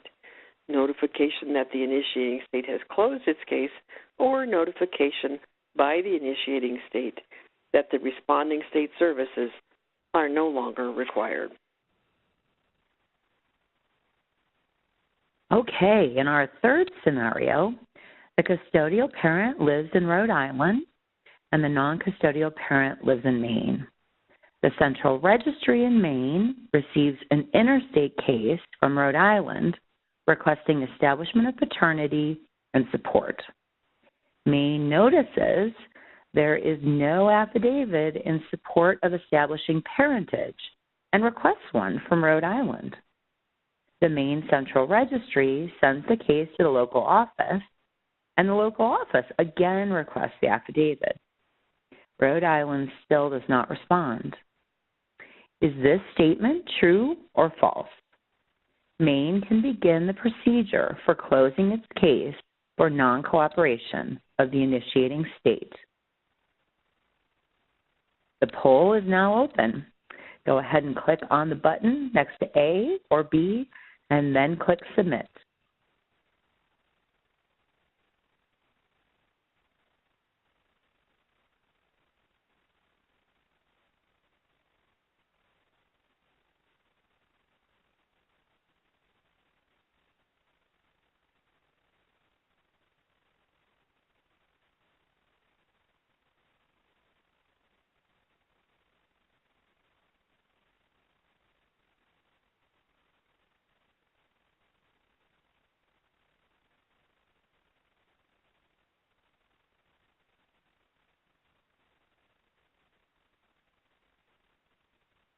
S3: notification that the initiating state has closed its case, or notification by the initiating state that the responding state services are no longer required.
S4: Okay, in our third scenario, the custodial parent lives in Rhode Island and the non-custodial parent lives in Maine. The Central Registry in Maine receives an interstate case from Rhode Island requesting establishment of paternity and support. Maine notices there is no affidavit in support of establishing parentage and requests one from Rhode Island. The Maine Central Registry sends the case to the local office, and the local office again requests the affidavit. Rhode Island still does not respond. Is this statement true or false? Maine can begin the procedure for closing its case for non-cooperation of the initiating state. The poll is now open. Go ahead and click on the button next to A or B, and then click Submit.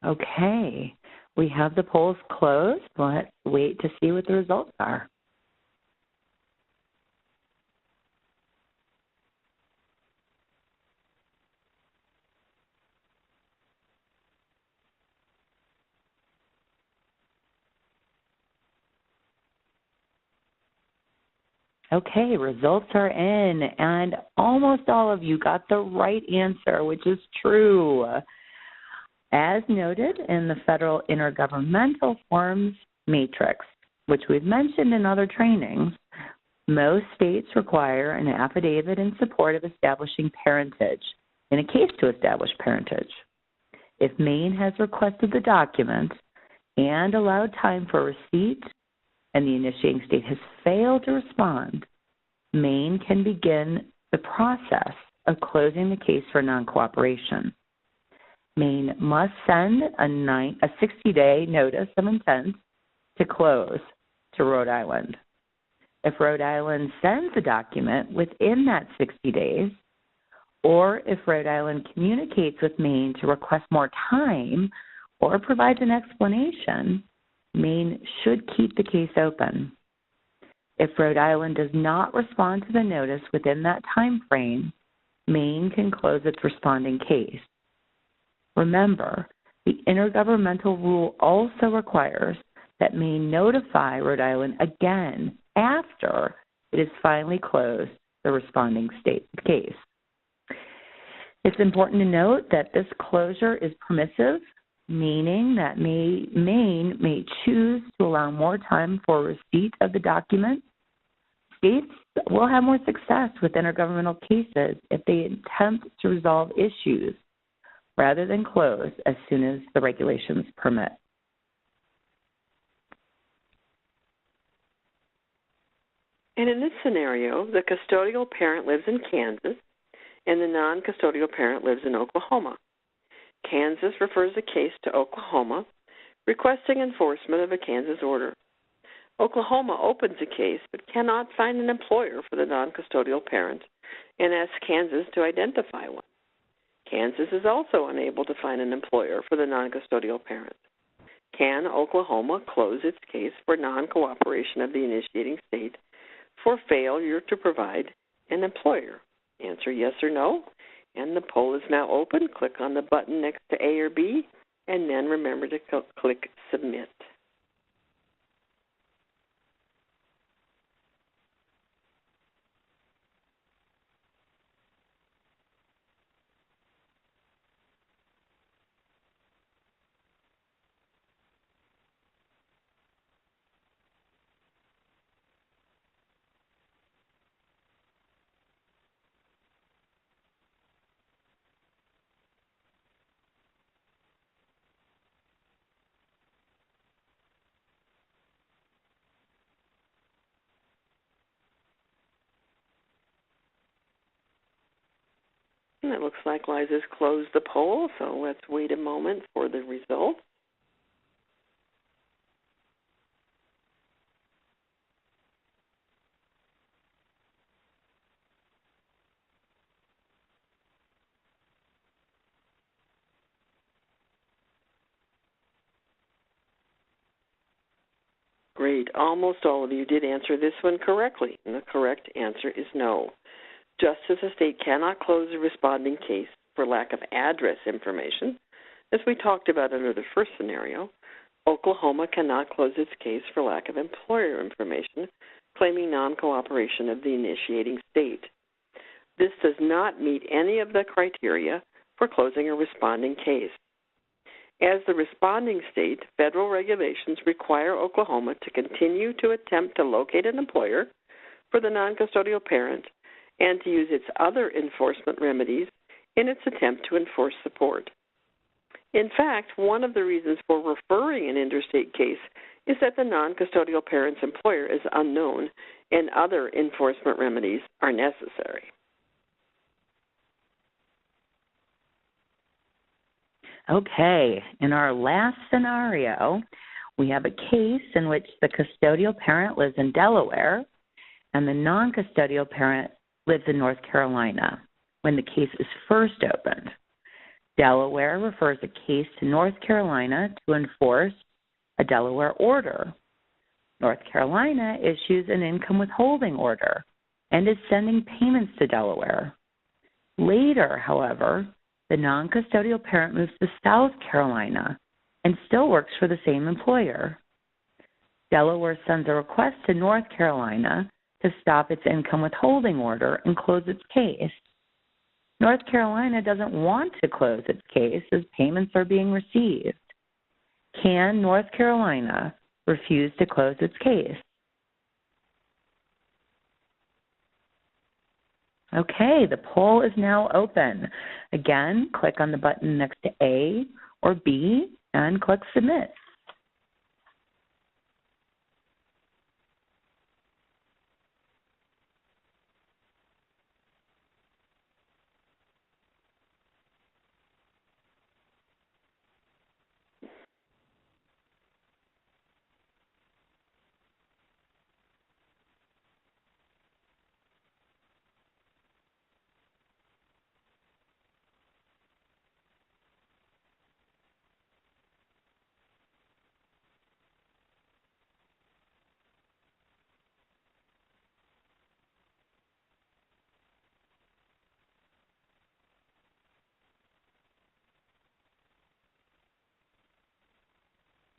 S4: Okay, we have the polls closed. Let's wait to see what the results are. Okay, results are in, and almost all of you got the right answer, which is true. As noted in the Federal Intergovernmental Forms Matrix, which we've mentioned in other trainings, most states require an affidavit in support of establishing parentage in a case to establish parentage. If Maine has requested the document and allowed time for receipt, and the initiating state has failed to respond, Maine can begin the process of closing the case for non-cooperation. Maine must send a 60-day notice of intent to close to Rhode Island. If Rhode Island sends a document within that 60 days, or if Rhode Island communicates with Maine to request more time or provides an explanation, Maine should keep the case open. If Rhode Island does not respond to the notice within that time frame, Maine can close its responding case. Remember, the intergovernmental rule also requires that Maine notify Rhode Island again after it has finally closed the responding state case. It's important to note that this closure is permissive, meaning that Maine may choose to allow more time for receipt of the document. States will have more success with intergovernmental cases if they attempt to resolve issues rather than close as soon as the regulations permit.
S3: And in this scenario, the custodial parent lives in Kansas and the non-custodial parent lives in Oklahoma. Kansas refers the case to Oklahoma, requesting enforcement of a Kansas order. Oklahoma opens a case but cannot find an employer for the non-custodial parent and asks Kansas to identify one. Kansas is also unable to find an employer for the non-custodial parent. Can Oklahoma close its case for non-cooperation of the initiating state for failure to provide an employer? Answer yes or no. And the poll is now open. Click on the button next to A or B, and then remember to click Submit. And it looks like Liza's closed the poll, so let's wait a moment for the results. Great. Almost all of you did answer this one correctly, and the correct answer is no. Just as a state cannot close a responding case for lack of address information, as we talked about under the first scenario, Oklahoma cannot close its case for lack of employer information, claiming non-cooperation of the initiating state. This does not meet any of the criteria for closing a responding case. As the responding state, federal regulations require Oklahoma to continue to attempt to locate an employer for the non-custodial parent and to use its other enforcement remedies in its attempt to enforce support. In fact, one of the reasons for referring an interstate case is that the non-custodial parent's employer is unknown and other enforcement remedies are necessary.
S4: Okay, in our last scenario, we have a case in which the custodial parent lives in Delaware and the non-custodial parent lives in North Carolina when the case is first opened. Delaware refers a case to North Carolina to enforce a Delaware order. North Carolina issues an income withholding order and is sending payments to Delaware. Later, however, the non-custodial parent moves to South Carolina and still works for the same employer. Delaware sends a request to North Carolina to stop its income withholding order and close its case. North Carolina doesn't want to close its case as payments are being received. Can North Carolina refuse to close its case? Okay, the poll is now open. Again, click on the button next to A or B and click Submit.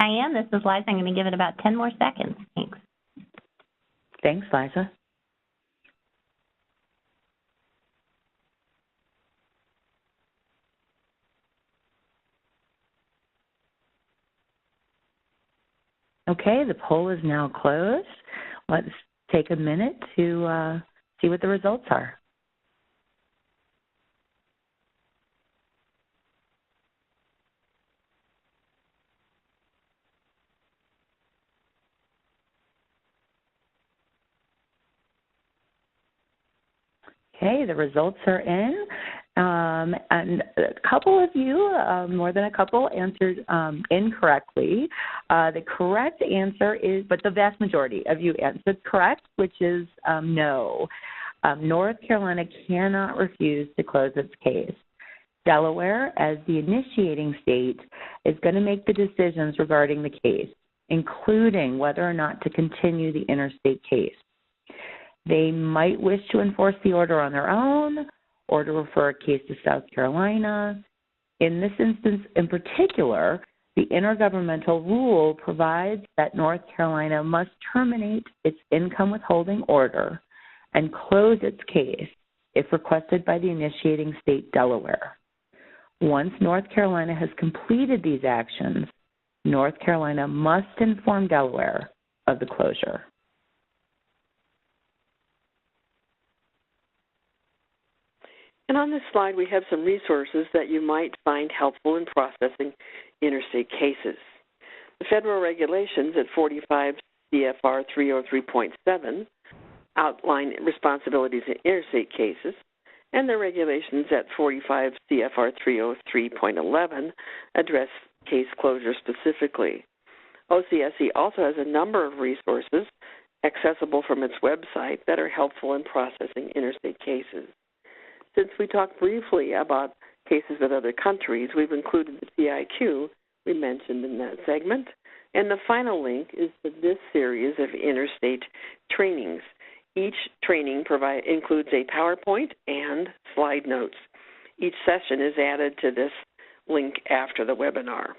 S5: Diane, this is Liza. I'm going to give it about 10 more seconds. Thanks.
S4: Thanks, Liza. Okay, the poll is now closed. Let's take a minute to see what the results are. Okay, the results are in, and a couple of you, more than a couple, answered incorrectly. The correct answer is, but the vast majority of you answered correct, which is no. North Carolina cannot refuse to close its case. Delaware, as the initiating state, is going to make the decisions regarding the case, including whether or not to continue the interstate case. They might wish to enforce the order on their own or to refer a case to South Carolina. In this instance in particular, the intergovernmental rule provides that North Carolina must terminate its income withholding order and close its case if requested by the initiating state, Delaware. Once North Carolina has completed these actions, North Carolina must inform Delaware of the closure.
S3: And on this slide, we have some resources that you might find helpful in processing interstate cases. The federal regulations at 45 CFR 303.7 outline responsibilities in interstate cases, and the regulations at 45 CFR 303.11 address case closure specifically. OCSC also has a number of resources accessible from its website that are helpful in processing interstate cases. Since we talked briefly about cases with other countries, we've included the PIQ we mentioned in that segment. And the final link is to this series of interstate trainings. Each training includes a PowerPoint and slide notes. Each session is added to this link after the webinar.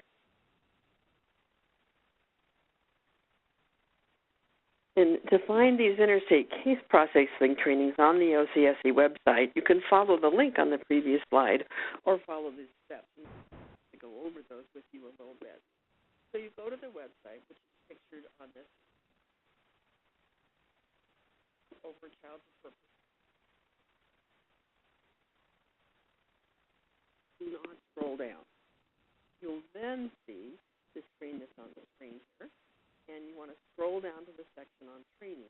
S3: And to find these interstate case processing trainings on the OCSC website, you can follow the link on the previous slide or follow these steps. To go over those with you a little bit. So you go to the website, which is pictured on this over child purpose. Do not scroll down. You'll then see this screen that's on the screen here. And you want to scroll down to the section on training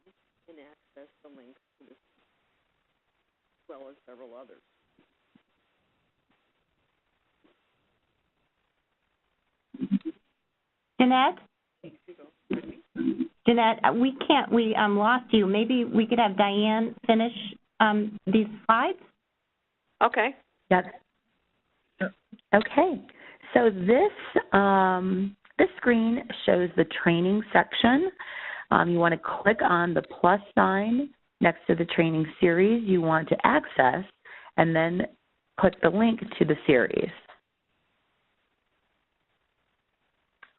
S3: and access the links to this, as well as several others.
S5: Jeanette? Jeanette, we lost you. Maybe we could have Diane finish these slides?
S3: Okay.
S4: Yes. Okay, so this screen shows the training section. You want to click on the plus sign next to the training series you want to access, and then click the link to the series.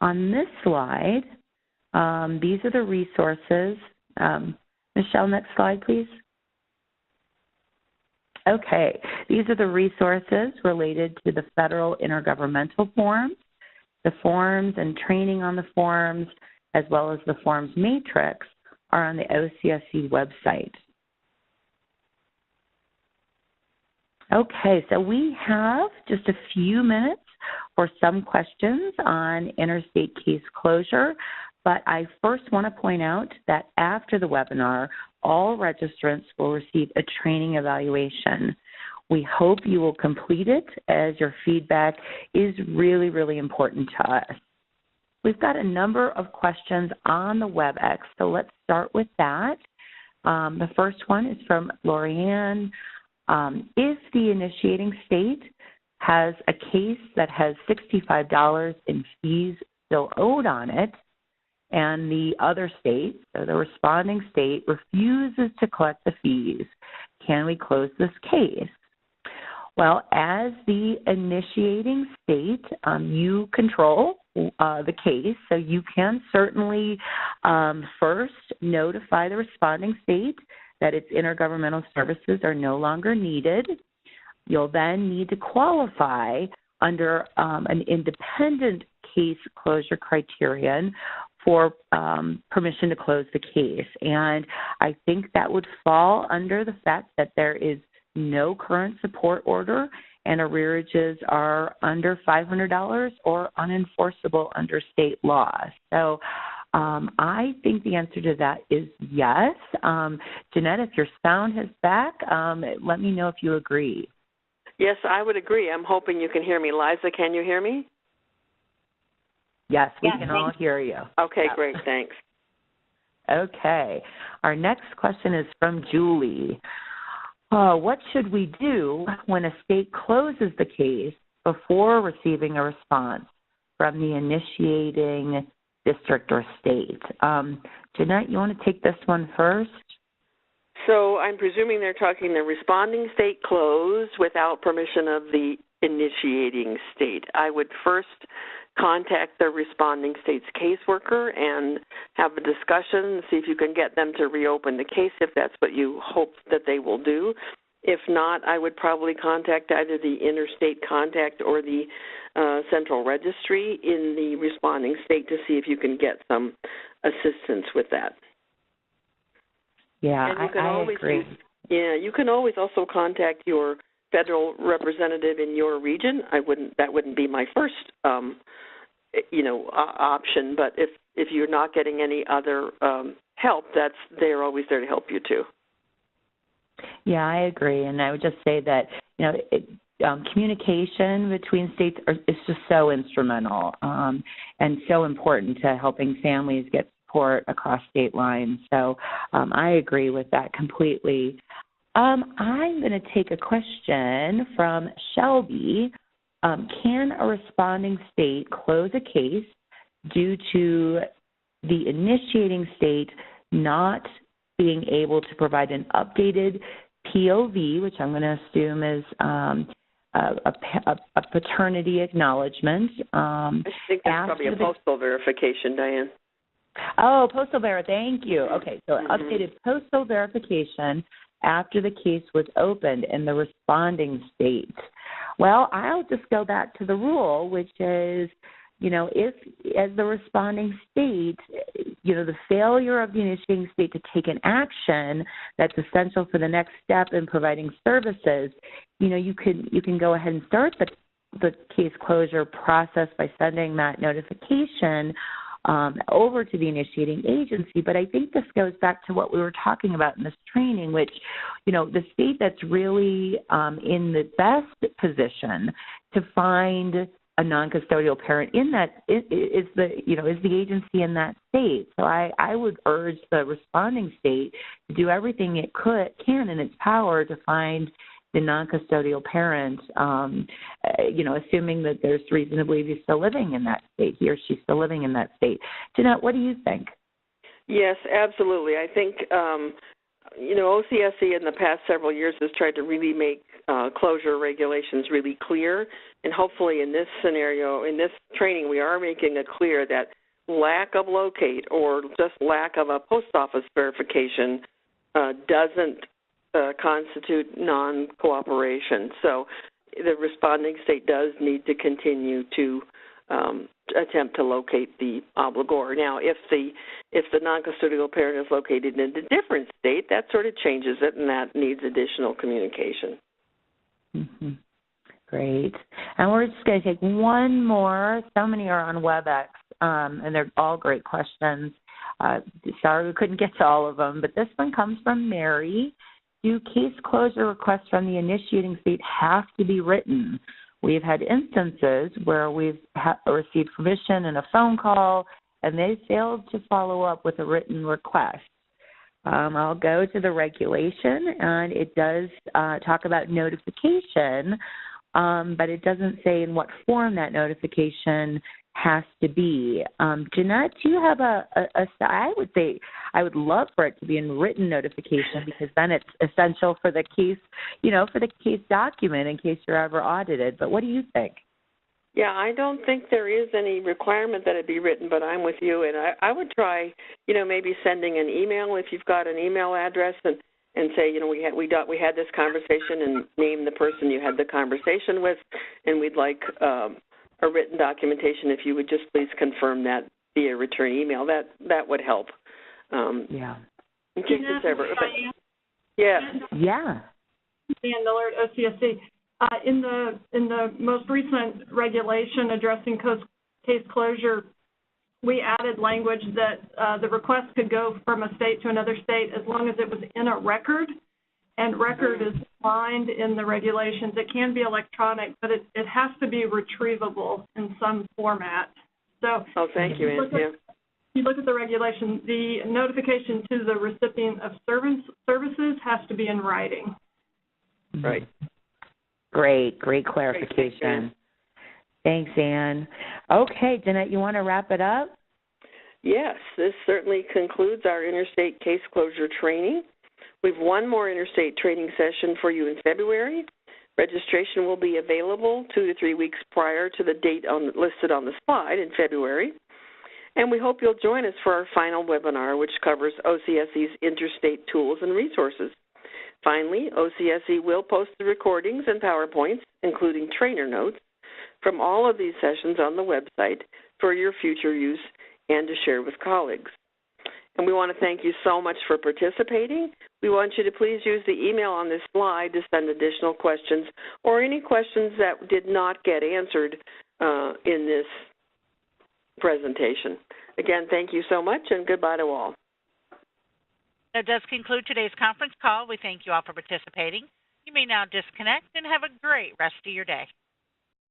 S4: On this slide, these are the resources. Michelle, next slide, please. Okay, these are the resources related to the federal intergovernmental forms, the forms and training on the forms, as well as the forms matrix are on the OCSC website. Okay, so we have just a few minutes for some questions on interstate case closure, but I first want to point out that after the webinar, all registrants will receive a training evaluation. We hope you will complete it, as your feedback is really, really important to us. We've got a number of questions on the WebEx, so let's start with that. The first one is from Lorianne. If the initiating state has a case that has $65 in fees still owed on it, and the other state, so the responding state, refuses to collect the fees, can we close this case? Well, as the initiating state, you control the case, so you can certainly first notify the responding state that its intergovernmental services are no longer needed. You'll then need to qualify under an independent case closure criterion for permission to close the case. And I think that would fall under the fact that there is no current support order and arrearages are under $500 or unenforceable under state law. So I think the answer to that is yes. Jeanette, if your sound is back, let me know if you agree.
S3: Yes, I would agree. I'm hoping you can hear me. Liza, can you hear me?
S4: Yes, we can all hear you.
S3: Okay, great, thanks.
S4: Okay. Our next question is from Julie. What should we do when a state closes the case before receiving a response from the initiating district or state? Jeanette, you want to take this one first?
S3: So I'm presuming they're talking the responding state closed without permission of the initiating state. I would first contact the responding state's caseworker and have a discussion, see if you can get them to reopen the case if that's what you hope that they will do. If not, I would probably contact either the interstate contact or the central registry in the responding state to see if you can get some assistance with that.
S4: Yeah, I agree.
S3: You can always also contact your federal representative in your region. That wouldn't be my first option, but if you're not getting any other help, they're always there to help you too.
S4: Yeah, I agree, and I would just say that communication between states is just so instrumental and so important to helping families get support across state lines. So I agree with that completely. I'm going to take a question from Shelby. Can a responding state close a case due to the initiating state not being able to provide an updated POV, which I'm going to assume is a paternity acknowledgement?
S3: I think that's probably a postal verification, Diane.
S4: Oh, postal thank you. Okay, so updated postal verification after the case was opened in the responding state. Well, I'll just go back to the rule, which is, if as the responding state, the failure of the initiating state to take an action that's essential for the next step in providing services, you can go ahead and start the case closure process by sending that notification over to the initiating agency. But I think this goes back to what we were talking about in this training, which, the state that's really in the best position to find a non-custodial parent in that is the agency in that state. So I would urge the responding state to do everything it can in its power to find the non-custodial parent, assuming that there's reason to believe he's still living in that state, he or she's still living in that state. Jeanette, what do you think?
S3: Yes, absolutely. I think, OCSC in the past several years has tried to really make closure regulations really clear, and hopefully in this scenario, in this training, we are making it clear that lack of locate or just lack of a post office verification doesn't constitute non-cooperation. So the responding state does need to continue to attempt to locate the obligor. Now, if the non-custodial parent is located in a different state, that sort of changes it, and that needs additional communication.
S4: Mm-hmm. Great. And we're just going to take one more. So many are on WebEx, and they're all great questions. Sorry we couldn't get to all of them, but this one comes from Mary. Do case closure requests from the initiating state have to be written? We've had instances where we've received permission and a phone call, and they failed to follow up with a written request. I'll go to the regulation, and it does talk about notification, but it doesn't say in what form that notification has to be. Jeanette, do you have I would say I would love for it to be in written notification, because then it's essential for the case, for the case document in case you're ever audited. But what do you think?
S3: Yeah, I don't think there is any requirement that it be written, but I'm with you, and I would try, maybe sending an email if you've got an email address, and say, we had this conversation, and name the person you had the conversation with, and we'd like a written documentation. If you would just please confirm that via return email, that would help.
S4: Yeah.
S3: In case it's ever. Yeah.
S4: Yeah.
S9: Dan Millard, OCSC. In the most recent regulation addressing case closure, we added language that the request could go from a state to another state as long as it was in a record, and record is defined in the regulations. It can be electronic, but it has to be retrievable in some format. So,
S3: thank you, Ann.
S9: If you look at the regulation, the notification to the recipient of services has to be in writing.
S3: Right.
S4: Great clarification. Thanks, Ann. Okay, Jeanette, you want to wrap it up?
S3: Yes, this certainly concludes our interstate case closure training. We have one more interstate training session for you in February. Registration will be available 2 to 3 weeks prior to the date listed on the slide in February. And we hope you'll join us for our final webinar, which covers OCSC's interstate tools and resources. Finally, OCSC will post the recordings and PowerPoints, including trainer notes, from all of these sessions on the website for your future use and to share with colleagues. And we want to thank you so much for participating. We want you to please use the email on this slide to send additional questions or any questions that did not get answered in this presentation. Again, thank you so much, and goodbye to all.
S1: That does conclude today's conference call. We thank you all for participating. You may now disconnect and have a great rest of your day.